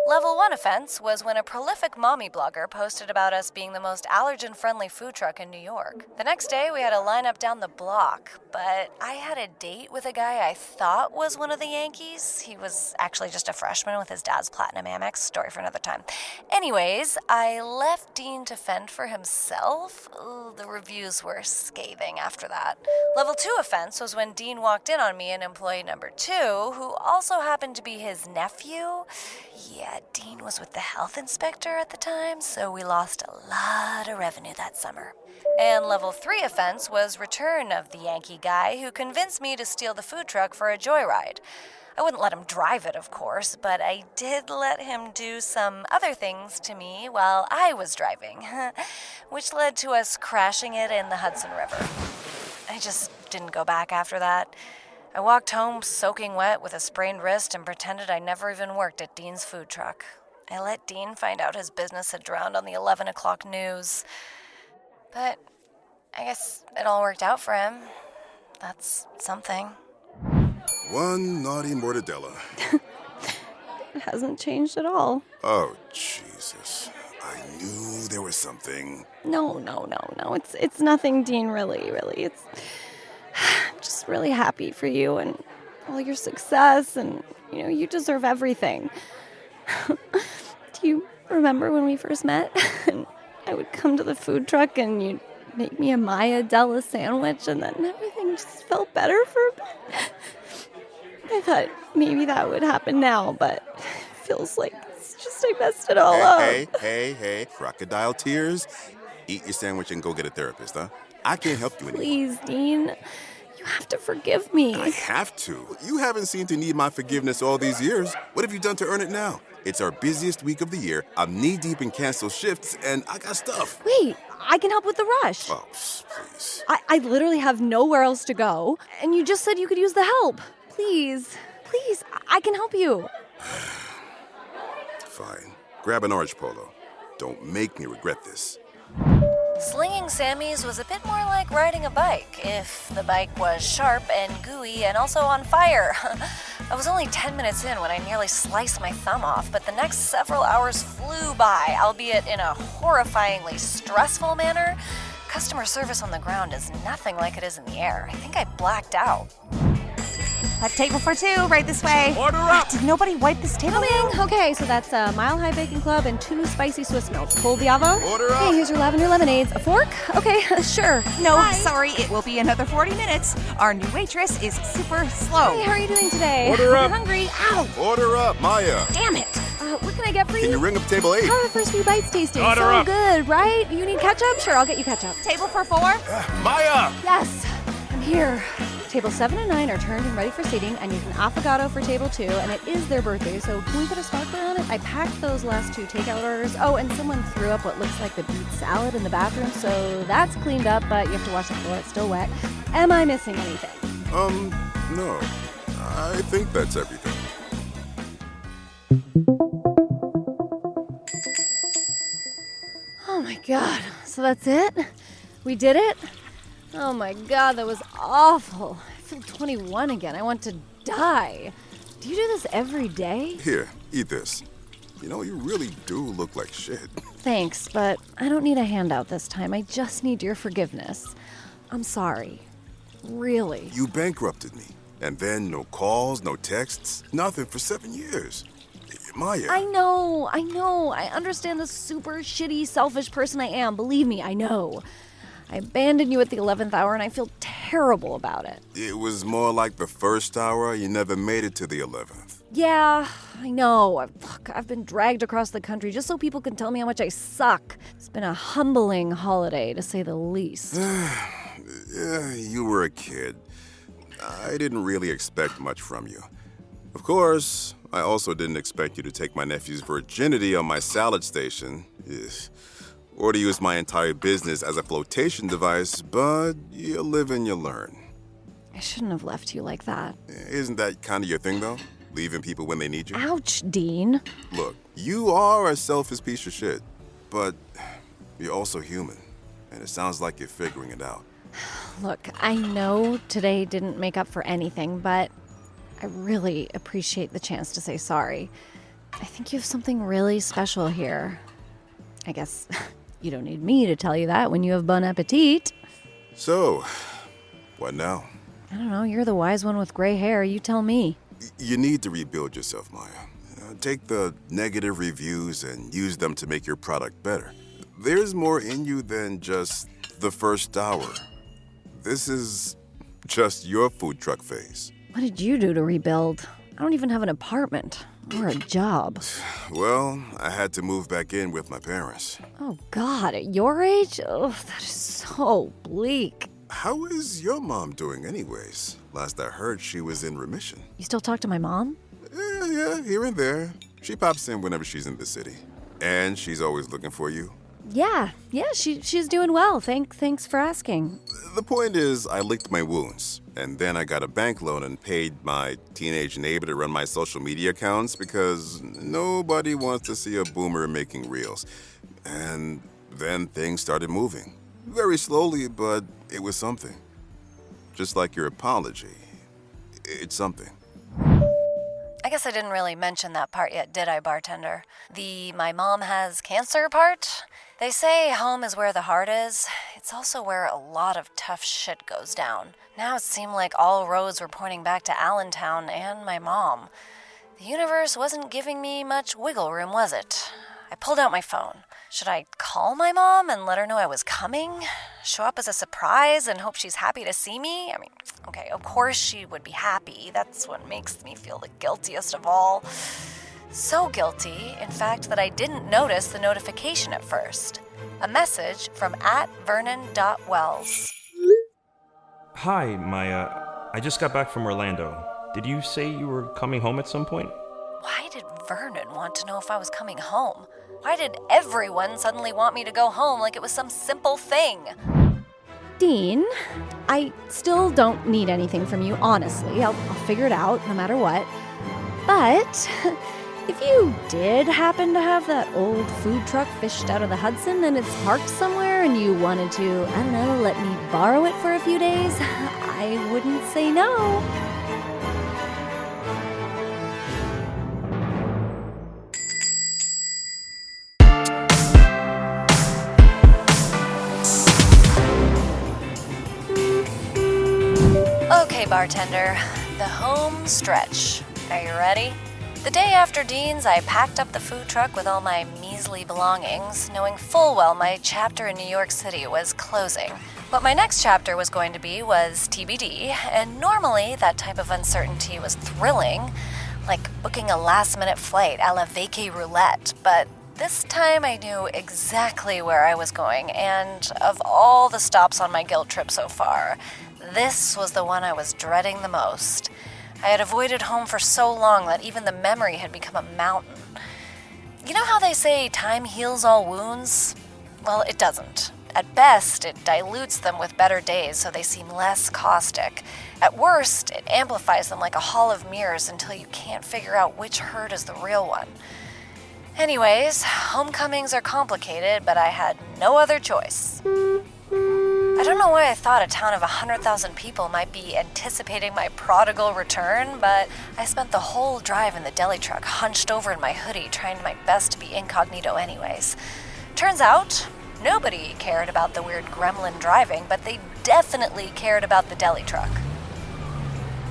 [SPEAKER 12] Level 1 offense was when a prolific mommy blogger posted about us being the most allergen-friendly food truck in New York. The next day, we had a lineup down the block, but I had a date with a guy I thought was one of the Yankees. He was actually just a freshman with his dad's Platinum Amex. Story for another time. Anyways, I left Dean to fend for himself. Ooh, the reviews were scathing after that. Level 2 offense was when Dean walked in on me and employee number 2, who also happened to be his nephew. Yeah, Dean was with the health inspector at the time, so we lost a lot of revenue that summer. And level 3 offense was return of the Yankee guy who convinced me to steal the food truck for a joyride. I wouldn't let him drive it, of course, but I did let him do some other things to me while I was driving, which led to us crashing it in the Hudson River. I just didn't go back after that. I walked home soaking wet with a sprained wrist and pretended I never even worked at Dean's food truck. I let Dean find out his business had drowned on the 11 o'clock news. But I guess it all worked out for him. That's something.
[SPEAKER 1] One naughty mortadella.
[SPEAKER 3] It hasn't changed at all.
[SPEAKER 1] Oh, Jesus. I knew there was something.
[SPEAKER 3] No. It's nothing, Dean, really. I'm just really happy for you and all your success, and, you deserve everything. Do you remember when we first met? And I would come to the food truck and you'd make me a Maya Della sandwich, and then everything just felt better for a bit. I thought maybe that would happen now, but it feels like it's just I messed it all up.
[SPEAKER 1] Hey. Crocodile tears? Eat your sandwich and go get a therapist, huh? I can't help you anymore.
[SPEAKER 3] Please, Dean. You have to forgive me.
[SPEAKER 1] I have to. You haven't seemed to need my forgiveness all these years. What have you done to earn it now? It's our busiest week of the year. I'm knee-deep in canceled shifts, and I got stuff.
[SPEAKER 3] Wait, I can help with the rush.
[SPEAKER 1] Oh, please.
[SPEAKER 3] I literally have nowhere else to go, and you just said you could use the help. Please, I can help you.
[SPEAKER 1] Fine. Grab an orange polo. Don't make me regret this.
[SPEAKER 12] Slinging Sammy's was a bit more like riding a bike, if the bike was sharp and gooey and also on fire. I was only 10 minutes in when I nearly sliced my thumb off, but the next several hours flew by, albeit in a horrifyingly stressful manner. Customer service on the ground is nothing like it is in the air. I think I blacked out.
[SPEAKER 4] A table for 2, right this way.
[SPEAKER 10] Order up!
[SPEAKER 4] Did nobody wipe this table down?
[SPEAKER 3] Okay, so that's a Mile High Bacon Club and 2 spicy Swiss milks. Cold Diavo?
[SPEAKER 1] Order up!
[SPEAKER 3] Hey, here's your lavender lemonades. A fork? Okay, sure.
[SPEAKER 4] No,
[SPEAKER 3] Hi.
[SPEAKER 4] sorry, it will be another 40 minutes. Our new waitress is super slow.
[SPEAKER 3] Hey, how are you doing today?
[SPEAKER 10] Order up!
[SPEAKER 3] I'm hungry. Ow!
[SPEAKER 1] Order up, Maya!
[SPEAKER 3] Damn it! What can I get for you?
[SPEAKER 1] Can you ring up table 8?
[SPEAKER 3] How are the first few bites tasting?
[SPEAKER 10] Order
[SPEAKER 3] so
[SPEAKER 10] up.
[SPEAKER 3] good, right? You need ketchup? Sure, I'll get you ketchup.
[SPEAKER 4] Table for 4?
[SPEAKER 1] Maya!
[SPEAKER 3] Yes, I'm here. Table 7 and 9 are turned and ready for seating. I need an affogato for table 2, and it is their birthday, so can we put a sparkler on it? I packed those last 2 takeout orders. Oh, and someone threw up what looks like the beet salad in the bathroom, so that's cleaned up, but you have to wash the floor. It's still wet. Am I missing anything?
[SPEAKER 1] No. I think that's everything.
[SPEAKER 3] Oh my god, so that's it? We did it? Oh my god, that was awful. I feel 21 again. I want to die. Do you do this every day?
[SPEAKER 1] Here, eat this. You know, you really do look like shit.
[SPEAKER 3] Thanks, but I don't need a handout this time. I just need your forgiveness. I'm sorry. Really.
[SPEAKER 1] You bankrupted me. And then no calls, no texts, nothing for 7 years. Maya.
[SPEAKER 3] I know. I understand the super shitty, selfish person I am. Believe me, I know. I abandoned you at the 11th hour and I feel terrible about it.
[SPEAKER 1] It was more like the first hour. You never made it to the 11th.
[SPEAKER 3] Yeah, I know. Look, I've been dragged across the country just so people can tell me how much I suck. It's been a humbling holiday, to say the least.
[SPEAKER 1] Yeah, you were a kid. I didn't really expect much from you. Of course, I also didn't expect you to take my nephew's virginity on my salad station, or to use my entire business as a flotation device, but you live and you learn.
[SPEAKER 3] I shouldn't have left you like that.
[SPEAKER 1] Isn't that kind of your thing, though? Leaving people when they need you?
[SPEAKER 3] Ouch, Dean.
[SPEAKER 1] Look, you are a selfish piece of shit, but you're also human, and it sounds like you're figuring it out.
[SPEAKER 3] Look, I know today didn't make up for anything, but I really appreciate the chance to say sorry. I think you have something really special here. I guess you don't need me to tell you that when you have bon appetit.
[SPEAKER 1] So, what now?
[SPEAKER 3] I don't know, you're the wise one with gray hair. You tell me.
[SPEAKER 1] You need to rebuild yourself, Maya. Take the negative reviews and use them to make your product better. There's more in you than just the first hour. This is just your food truck phase.
[SPEAKER 3] What did you do to rebuild? I don't even have an apartment or a job.
[SPEAKER 1] Well, I had to move back in with my parents.
[SPEAKER 3] Oh, God, at your age? Oh, that is so bleak.
[SPEAKER 1] How is your mom doing anyways? Last I heard, she was in remission.
[SPEAKER 3] You still talk to my mom?
[SPEAKER 1] Yeah, here and there. She pops in whenever she's in the city. And she's always looking for you.
[SPEAKER 3] Yeah, she's doing well. Thanks for asking.
[SPEAKER 1] The point is, I licked my wounds. And then I got a bank loan and paid my teenage neighbor to run my social media accounts because nobody wants to see a boomer making reels. And then things started moving. Very slowly, but it was something. Just like your apology. It's something.
[SPEAKER 12] I guess I didn't really mention that part yet, did I, bartender? The my mom has cancer part? They say home is where the heart is. It's also where a lot of tough shit goes down. Now it seemed like all roads were pointing back to Allentown and my mom. The universe wasn't giving me much wiggle room, was it? I pulled out my phone. Should I call my mom and let her know I was coming? Show up as a surprise and hope she's happy to see me? I mean, okay, of course she would be happy. That's what makes me feel the guiltiest of all. So guilty, in fact, that I didn't notice the notification at first. A message from @Vernon.Wells.
[SPEAKER 7] Hi, Maya. I just got back from Orlando. Did you say you were coming home at some point?
[SPEAKER 12] Why did Vernon want to know if I was coming home? Why did everyone suddenly want me to go home like it was some simple thing?
[SPEAKER 3] Dean, I still don't need anything from you, honestly. I'll figure it out no matter what. But if you did happen to have that old food truck fished out of the Hudson and it's parked somewhere and you wanted to, I don't know, let me borrow it for a few days, I wouldn't say no.
[SPEAKER 12] Okay, bartender, the home stretch. Are you ready? The day after Dean's, I packed up the food truck with all my measly belongings, knowing full well my chapter in New York City was closing. What my next chapter was going to be was TBD, and normally that type of uncertainty was thrilling, like booking a last-minute flight a la vacay roulette, but this time I knew exactly where I was going, and of all the stops on my guilt trip so far, this was the one I was dreading the most. I had avoided home for so long that even the memory had become a mountain. You know how they say time heals all wounds? Well, it doesn't. At best, it dilutes them with better days so they seem less caustic. At worst, it amplifies them like a hall of mirrors until you can't figure out which hurt is the real one. Anyways, homecomings are complicated, but I had no other choice. I don't know why I thought a town of 100,000 people might be anticipating my prodigal return, but I spent the whole drive in the deli truck hunched over in my hoodie trying my best to be incognito anyways. Turns out, nobody cared about the weird gremlin driving, but they definitely cared about the deli truck.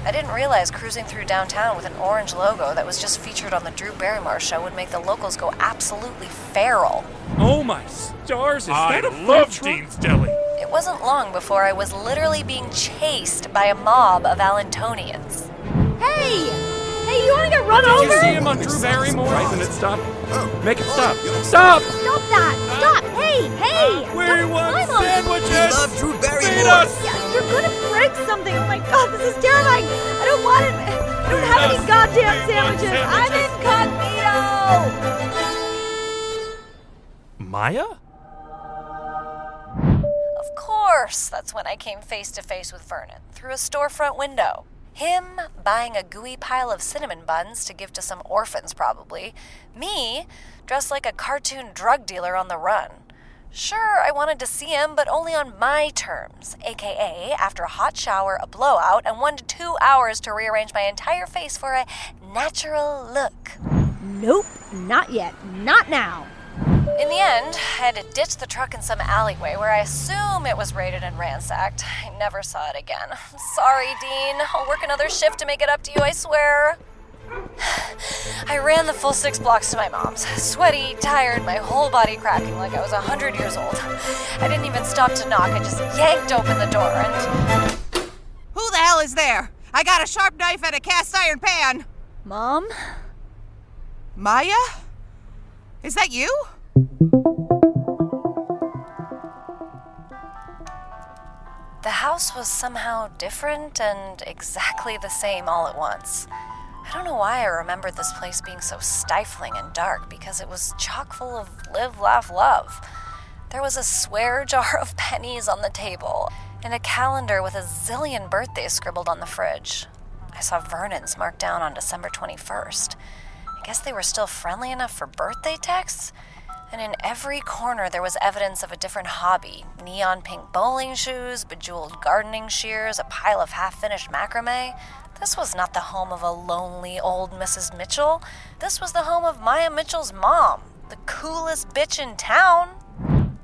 [SPEAKER 12] I didn't realize cruising through downtown with an orange logo that was just featured on the Drew Barrymore show would make the locals go absolutely feral.
[SPEAKER 10] Oh my stars, is that a food
[SPEAKER 7] love
[SPEAKER 10] truck?
[SPEAKER 7] Dean's Deli.
[SPEAKER 12] It wasn't long before I was literally being chased by a mob of Allentonians.
[SPEAKER 15] Hey! Hey, you wanna get run over?
[SPEAKER 10] Did you see him on Drew Barrymore? Isn't it stop? Make it stop. Stop!
[SPEAKER 15] Stop that! Stop! Hey! Hey!
[SPEAKER 10] We
[SPEAKER 15] Don't
[SPEAKER 10] want
[SPEAKER 15] climb on me.
[SPEAKER 10] sandwiches!
[SPEAKER 18] We love Drew Barrymore.
[SPEAKER 10] Feed us!
[SPEAKER 15] Yeah, you're gonna break something! Oh my god, this is terrifying! I don't want it! I don't have any goddamn sandwiches! I'm incognito!
[SPEAKER 7] Maya?
[SPEAKER 12] Of course, that's when I came face to face with Vernon, through a storefront window. Him buying a gooey pile of cinnamon buns to give to some orphans, probably. Me, dressed like a cartoon drug dealer on the run. Sure, I wanted to see him, but only on my terms, aka after a hot shower, a blowout, and 1 to 2 hours to rearrange my entire face for a natural look.
[SPEAKER 15] Nope, not yet. Not now.
[SPEAKER 12] In the end, I had to ditch the truck in some alleyway where I assume it was raided and ransacked. I never saw it again. Sorry, Dean. I'll work another shift to make it up to you, I swear. I ran the full 6 blocks to my mom's, sweaty, tired, my whole body cracking like I was 100 years old. I didn't even stop to knock. I just yanked open the door and...
[SPEAKER 4] Who the hell is there? I got a sharp knife and a cast iron pan.
[SPEAKER 15] Mom?
[SPEAKER 4] Maya? Is that you?
[SPEAKER 12] The house was somehow different and exactly the same all at once. I don't know why I remembered this place being so stifling and dark, because it was chock full of live, laugh, love. There was a swear jar of pennies on the table, and a calendar with a zillion birthdays scribbled on the fridge. I saw Vernon's marked down on December 21st. I guess they were still friendly enough for birthday texts? And in every corner there was evidence of a different hobby. Neon pink bowling shoes, bejeweled gardening shears, a pile of half-finished macrame. This was not the home of a lonely old Mrs. Mitchell. This was the home of Maya Mitchell's mom, the coolest bitch in town.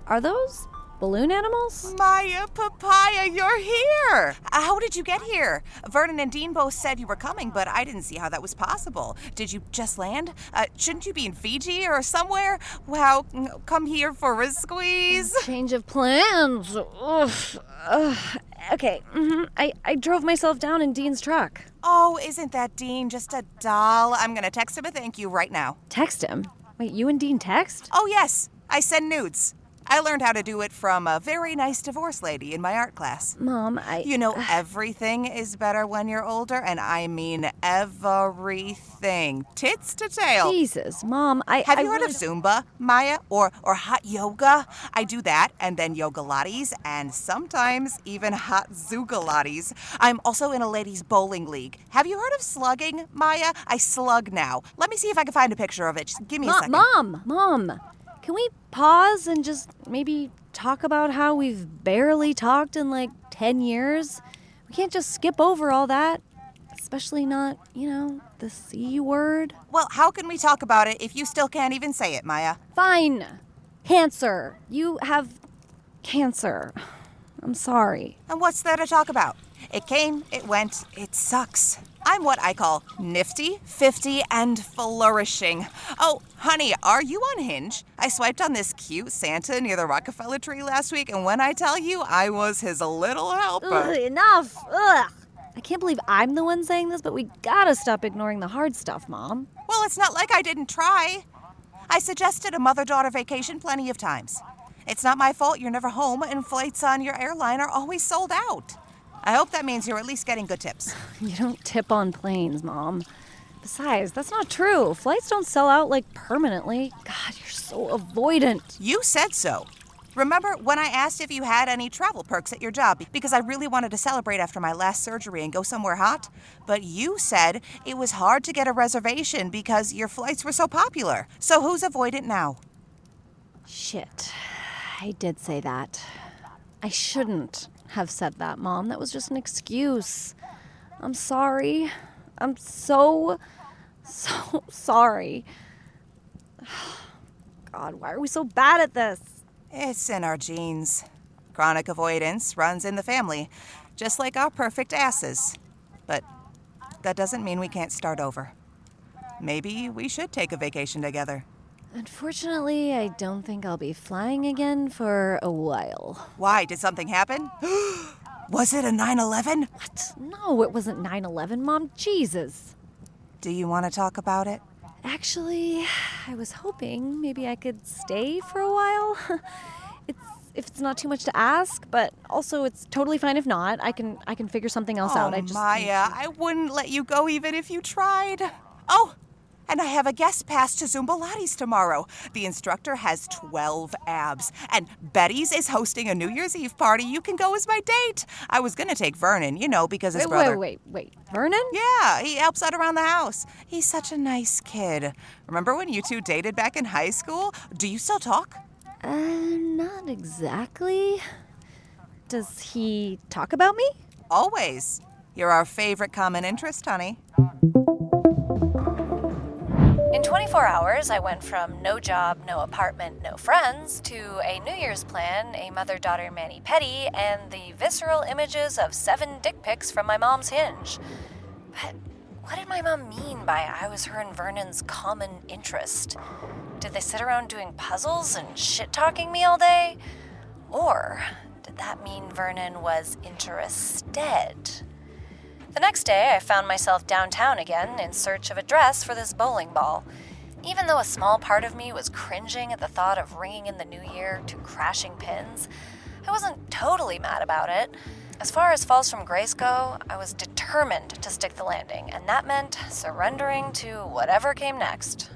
[SPEAKER 3] Are those balloon animals?
[SPEAKER 4] Maya Papaya, you're here! How did you get here? Vernon and Dean both said you were coming, but I didn't see how that was possible. Did you just land? Shouldn't you be in Fiji or somewhere? Wow, come here for a squeeze.
[SPEAKER 3] Change of plans. Okay, I drove myself down in Dean's truck.
[SPEAKER 4] Oh, isn't that Dean just a doll? I'm gonna text him a thank you right now.
[SPEAKER 3] Text him? Wait, you and Dean text?
[SPEAKER 4] Oh, yes. I send nudes. I learned how to do it from a very nice divorce lady in my art class.
[SPEAKER 3] Mom,
[SPEAKER 4] You know, everything is better when you're older, and I mean everything. Tits to tail.
[SPEAKER 3] Jesus, Mom,
[SPEAKER 4] Have you heard of Zumba, Maya? Or hot yoga? I do that, and then yoga lattes, and sometimes even hot Zugalattes. I'm also in a ladies' bowling league. Have you heard of slugging, Maya? I slug now. Let me see if I can find a picture of it. Just give me a second.
[SPEAKER 3] Mom, can we pause and just maybe talk about how we've barely talked in like 10 years? We can't just skip over all that. Especially not, the C word.
[SPEAKER 4] Well, how can we talk about it if you still can't even say it, Maya?
[SPEAKER 3] Fine. Cancer. You have cancer. I'm sorry.
[SPEAKER 4] And what's there to talk about? It came, it went, it sucks. I'm what I call nifty, 50, and flourishing. Oh, honey, are you on Hinge? I swiped on this cute Santa near the Rockefeller tree last week, and when I tell you, I was his little helper.
[SPEAKER 3] Ugh, enough. Ugh. I can't believe I'm the one saying this, but we gotta stop ignoring the hard stuff, Mom.
[SPEAKER 4] Well, it's not like I didn't try. I suggested a mother-daughter vacation plenty of times. It's not my fault you're never home, and flights on your airline are always sold out. I hope that means you're at least getting good tips.
[SPEAKER 3] You don't tip on planes, Mom. Besides, that's not true. Flights don't sell out, permanently. God, you're so avoidant.
[SPEAKER 4] You said so. Remember when I asked if you had any travel perks at your job because I really wanted to celebrate after my last surgery and go somewhere hot? But you said it was hard to get a reservation because your flights were so popular. So who's avoidant now?
[SPEAKER 3] Shit. I did say that. I shouldn't have said that, Mom. That was just an excuse. I'm sorry. I'm so sorry. God, why are we so bad at this?
[SPEAKER 4] It's in our genes. Chronic avoidance runs in the family, just like our perfect asses. But that doesn't mean we can't start over. Maybe we should take a vacation together.
[SPEAKER 3] Unfortunately, I don't think I'll be flying again for a while.
[SPEAKER 4] Why? Did something happen? Was it a 9/11?
[SPEAKER 3] What? No, it wasn't 9/11, Mom. Jesus.
[SPEAKER 4] Do you want to talk about it?
[SPEAKER 3] Actually, I was hoping maybe I could stay for a while. If it's not too much to ask, but also it's totally fine if not. I can figure something else out.
[SPEAKER 4] Maya, I wouldn't let you go even if you tried. Oh, and I have a guest pass to Zumba Lattes tomorrow. The instructor has 12 abs, and Betty's is hosting a New Year's Eve party. You can go as my date. I was gonna take Vernon, because his brother...
[SPEAKER 3] Wait. Vernon?
[SPEAKER 4] Yeah, he helps out around the house. He's such a nice kid. Remember when you two dated back in high school? Do you still talk?
[SPEAKER 3] Not exactly. Does he talk about me?
[SPEAKER 4] Always. You're our favorite common interest, honey.
[SPEAKER 12] In 24 hours, I went from no job, no apartment, no friends, to a New Year's plan, a mother-daughter mani-pedi, and the visceral images of 7 dick pics from my mom's Hinge. But what did my mom mean by I was her and Vernon's common interest? Did they sit around doing puzzles and shit-talking me all day? Or did that mean Vernon was interested? The next day, I found myself downtown again in search of a dress for this bowling ball. Even though a small part of me was cringing at the thought of ringing in the new year to crashing pins, I wasn't totally mad about it. As far as Falls from Grace go, I was determined to stick the landing, and that meant surrendering to whatever came next.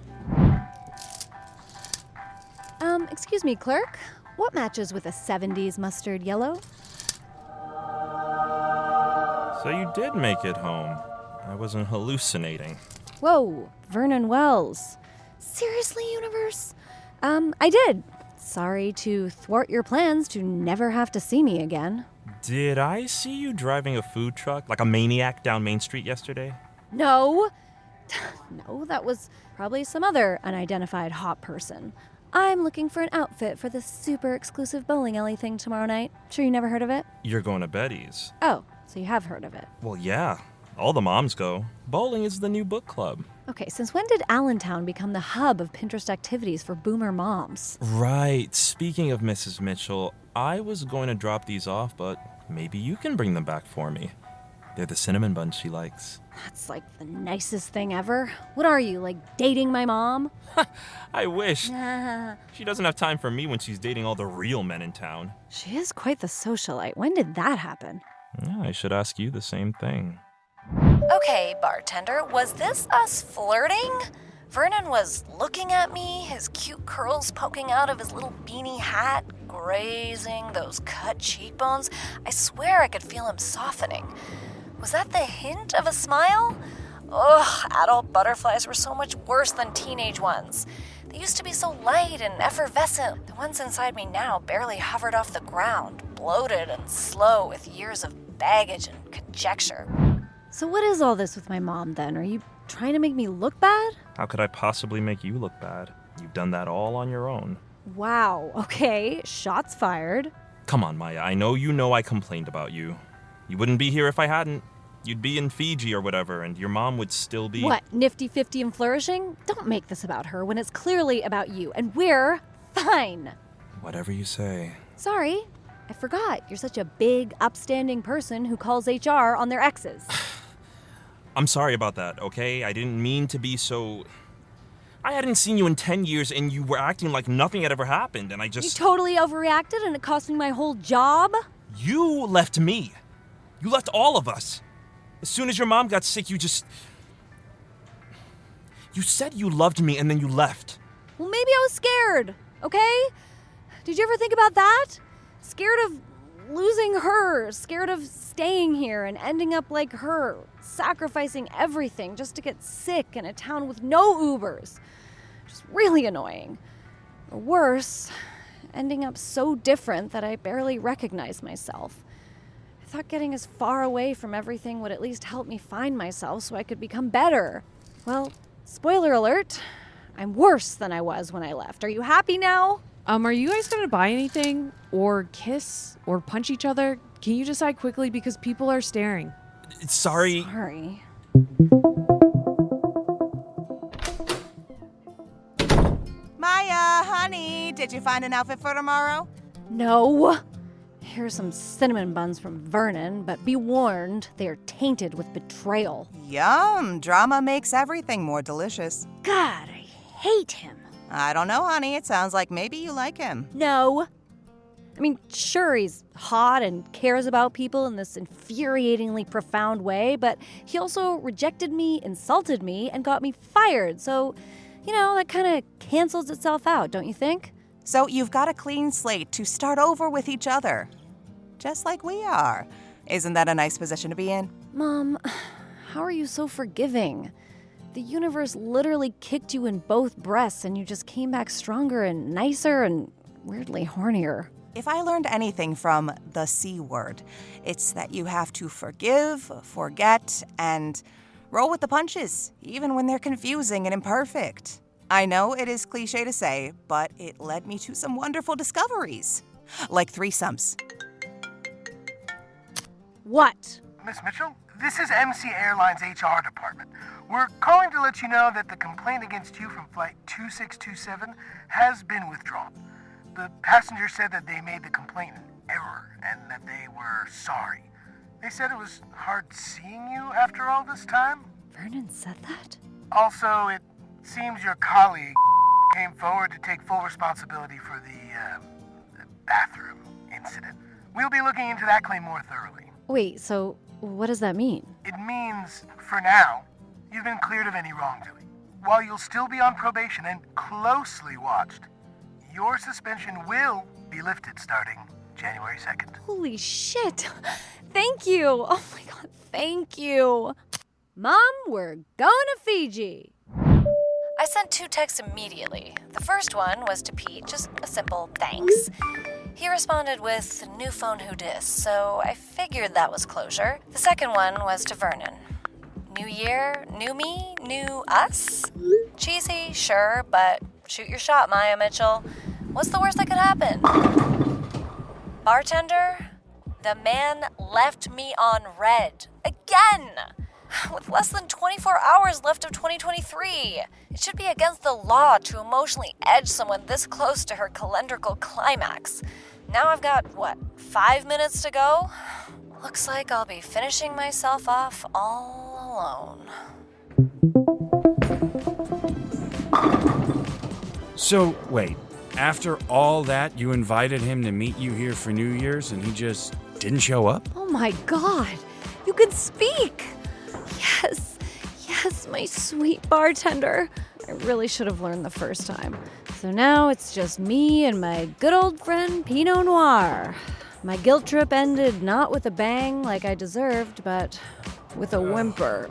[SPEAKER 3] Excuse me, clerk. What matches with a 70s mustard yellow?
[SPEAKER 7] So you did make it home. I wasn't hallucinating.
[SPEAKER 3] Whoa, Vernon Wells. Seriously, universe? I did. Sorry to thwart your plans to never have to see me again.
[SPEAKER 7] Did I see you driving a food truck like a maniac down Main Street yesterday?
[SPEAKER 3] No. No, that was probably some other unidentified hot person. I'm looking for an outfit for this super exclusive bowling alley thing tomorrow night. Sure you never heard of it?
[SPEAKER 7] You're going to Betty's.
[SPEAKER 3] Oh, so you have heard of it.
[SPEAKER 7] Well, yeah. All the moms go. Bowling is the new book club.
[SPEAKER 3] Okay, since when did Allentown become the hub of Pinterest activities for boomer moms?
[SPEAKER 7] Right. Speaking of Mrs. Mitchell, I was going to drop these off, but maybe you can bring them back for me. They're the cinnamon buns she likes.
[SPEAKER 3] That's like the nicest thing ever. What are you, like dating my mom?
[SPEAKER 7] I wish. She doesn't have time for me when she's dating all the real men in town.
[SPEAKER 3] She is quite the socialite. When did that happen?
[SPEAKER 7] Yeah, I should ask you the same thing.
[SPEAKER 12] Okay, bartender, was this us flirting? Vernon was looking at me, his cute curls poking out of his little beanie hat, grazing those cut cheekbones. I swear I could feel him softening. Was that the hint of a smile? Ugh, adult butterflies were so much worse than teenage ones. They used to be so light and effervescent. The ones inside me now barely hovered off the ground, bloated and slow with years of baggage and conjecture.
[SPEAKER 3] So what is all this with my mom then? Are you trying to make me look bad?
[SPEAKER 7] How could I possibly make you look bad? You've done that all on your own.
[SPEAKER 3] Wow, okay, shots fired.
[SPEAKER 7] Come on, Maya, I know I complained about you. You wouldn't be here if I hadn't. You'd be in Fiji or whatever, and your mom would still be...
[SPEAKER 3] What, nifty-50 and flourishing? Don't make this about her when it's clearly about you, and we're fine.
[SPEAKER 7] Whatever you say.
[SPEAKER 3] Sorry, I forgot. You're such a big, upstanding person who calls HR on their exes.
[SPEAKER 7] I'm sorry about that, okay? I didn't mean to be so... I hadn't seen you in 10 years, and you were acting like nothing had ever happened, and I just...
[SPEAKER 3] You totally overreacted, and it cost me my whole job?
[SPEAKER 7] You left me. You left all of us. As soon as your mom got sick, you said you loved me, and then you left.
[SPEAKER 3] Well, maybe I was scared, okay? Did you ever think about that? Scared of losing her, scared of staying here and ending up like her, sacrificing everything just to get sick in a town with no Ubers. Just really annoying. Or worse, ending up so different that I barely recognize myself. I thought getting as far away from everything would at least help me find myself so I could become better. Well, spoiler alert, I'm worse than I was when I left. Are you happy now?
[SPEAKER 13] Are you guys gonna buy anything? Or kiss? Or punch each other? Can you decide quickly because people are staring?
[SPEAKER 7] Sorry.
[SPEAKER 4] Maya, honey, did you find an outfit for tomorrow?
[SPEAKER 3] No. Here's some cinnamon buns from Vernon, but be warned, they are tainted with betrayal.
[SPEAKER 4] Yum, drama makes everything more delicious.
[SPEAKER 3] God, I hate him.
[SPEAKER 4] I don't know, honey. It sounds like maybe you like him.
[SPEAKER 3] No. I mean, sure, he's hot and cares about people in this infuriatingly profound way, but he also rejected me, insulted me, and got me fired. So, that kind of cancels itself out, don't you think?
[SPEAKER 4] So you've got a clean slate to start over with each other. Just like we are. Isn't that a nice position to be in?
[SPEAKER 3] Mom, how are you so forgiving? The universe literally kicked you in both breasts and you just came back stronger and nicer and weirdly hornier.
[SPEAKER 4] If I learned anything from the C word, it's that you have to forgive, forget, and roll with the punches, even when they're confusing and imperfect. I know it is cliche to say, but it led me to some wonderful discoveries. Like threesomes.
[SPEAKER 5] What? Miss Mitchell, this is MC Airlines HR department. We're calling to let you know that the complaint against you from flight 2627 has been withdrawn. The passenger said that they made the complaint an error and that they were sorry. They said it was hard seeing you after all this time.
[SPEAKER 3] Vernon said that?
[SPEAKER 5] Also, it seems your colleague came forward to take full responsibility for the bathroom incident. We'll be looking into that claim more thoroughly.
[SPEAKER 3] Wait, so what does that mean?
[SPEAKER 5] It means, for now, you've been cleared of any wrongdoing. While you'll still be on probation and closely watched, your suspension will be lifted starting January 2nd.
[SPEAKER 3] Holy shit! Thank you! Oh my god, thank you! Mom, we're going to Fiji!
[SPEAKER 12] I sent 2 texts immediately. The first one was to Pete, just a simple thanks. He responded with new phone who dis, so I figured that was closure. The second one was to Vernon. New year, new me, new us? Cheesy, sure, but shoot your shot, Maya Mitchell. What's the worst that could happen? Bartender, the man left me on red. Again! With less than 24 hours left of 2023. It should be against the law to emotionally edge someone this close to her calendrical climax. Now I've got, 5 minutes to go? Looks like I'll be finishing myself off all alone.
[SPEAKER 10] So, wait. After all that, you invited him to meet you here for New Year's and he just didn't show up?
[SPEAKER 3] Oh my god! You can speak! Yes, my sweet bartender. I really should have learned the first time. So now it's just me and my good old friend Pinot Noir. My guilt trip ended not with a bang like I deserved, but with a whimper.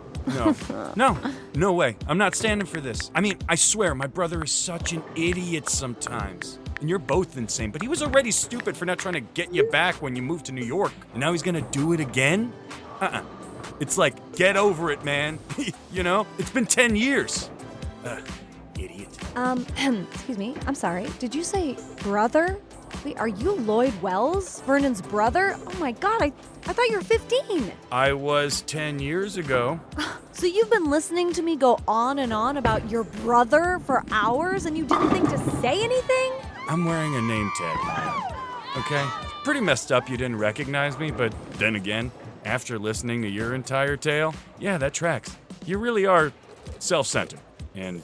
[SPEAKER 10] No way. I'm not standing for this. I mean, I swear, my brother is such an idiot sometimes. And you're both insane, but he was already stupid for not trying to get you back when you moved to New York. And now he's gonna do it again? It's like, get over it, man. It's been 10 years. Idiot.
[SPEAKER 3] Excuse me, I'm sorry. Did you say brother? Wait, are you Lloyd Wells, Vernon's brother? Oh my god, I thought you were 15.
[SPEAKER 10] I was 10 years ago.
[SPEAKER 3] So you've been listening to me go on and on about your brother for hours and you didn't think to say anything?
[SPEAKER 10] I'm wearing a name tag. Okay? Pretty messed up you didn't recognize me, but then again, after listening to your entire tale, yeah, that tracks. You really are self-centered, and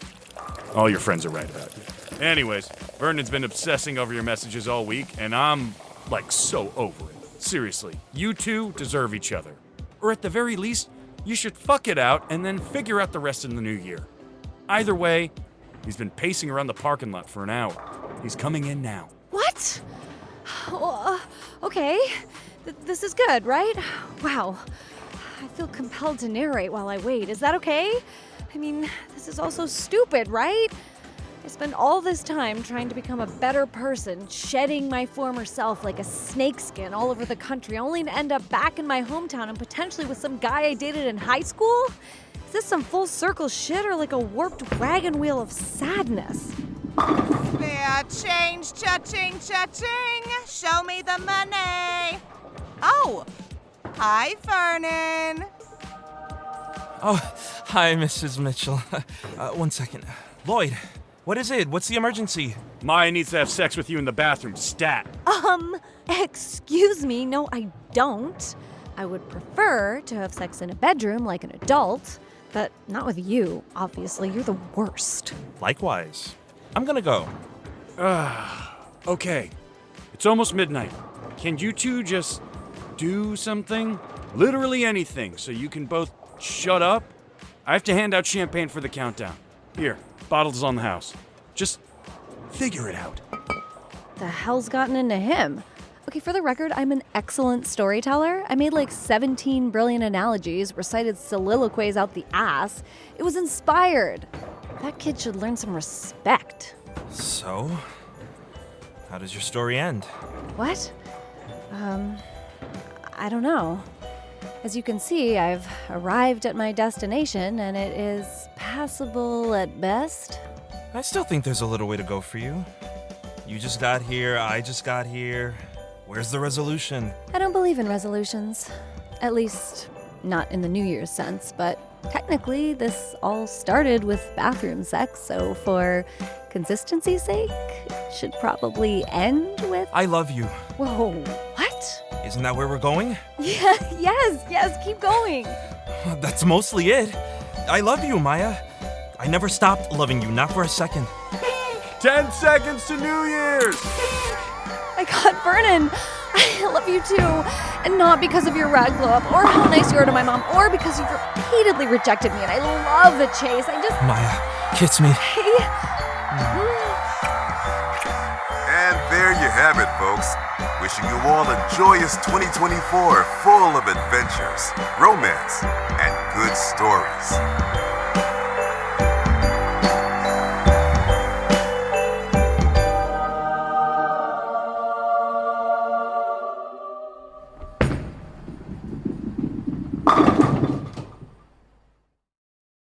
[SPEAKER 10] all your friends are right about you. Anyways, Vernon's been obsessing over your messages all week, and I'm, so over it. Seriously, you two deserve each other. Or at the very least, you should fuck it out and then figure out the rest in the new year. Either way, he's been pacing around the parking lot for an hour. He's coming in now.
[SPEAKER 3] What? What? Okay. This is good, right? Wow. I feel compelled to narrate while I wait. Is that okay? I mean, this is all so stupid, right? I spend all this time trying to become a better person, shedding my former self like a snakeskin all over the country, only to end up back in my hometown and potentially with some guy I dated in high school? Is this some full circle shit or like a warped wagon wheel of sadness?
[SPEAKER 4] Fair change, cha-ching, cha-ching. Show me the money. Oh, hi, Vernon.
[SPEAKER 7] Oh, hi, Mrs. Mitchell. One second. Lloyd, what is it? What's the emergency?
[SPEAKER 10] Maya needs to have sex with you in the bathroom, stat.
[SPEAKER 3] Excuse me, no, I don't. I would prefer to have sex in a bedroom like an adult, but not with you, obviously. You're the worst.
[SPEAKER 7] Likewise. I'm gonna go.
[SPEAKER 10] Okay. It's almost midnight. Can you two just do something? Literally anything, so you can both shut up? I have to hand out champagne for the countdown. Here, bottles on the house. Just figure it out.
[SPEAKER 3] The hell's gotten into him? Okay, for the record, I'm an excellent storyteller. I made like 17 brilliant analogies, recited soliloquies out the ass. It was inspired. That kid should learn some respect.
[SPEAKER 7] So, how does your story end?
[SPEAKER 3] What? I don't know. As you can see, I've arrived at my destination, and it is passable at best.
[SPEAKER 7] I still think there's a little way to go for you. You just got here, I just got here. Where's the resolution?
[SPEAKER 3] I don't believe in resolutions. At least, not in the New Year's sense, but technically, this all started with bathroom sex, so for consistency's sake, it should probably end with...
[SPEAKER 7] I love you.
[SPEAKER 3] Whoa, what?
[SPEAKER 7] Isn't that where we're going?
[SPEAKER 3] Yeah, yes, keep going.
[SPEAKER 7] That's mostly it. I love you, Maya. I never stopped loving you, not for a second.
[SPEAKER 10] 10 seconds to New Year's!
[SPEAKER 3] My God, Vernon, I love you too. And not because of your rag blow up, or how nice you are to my mom, or because you've repeatedly rejected me, and I love the chase. I just...
[SPEAKER 7] Maya, kiss me.
[SPEAKER 3] Hey.
[SPEAKER 1] And there you have it, folks. Wishing you all a joyous 2024 full of adventures, romance, and good stories.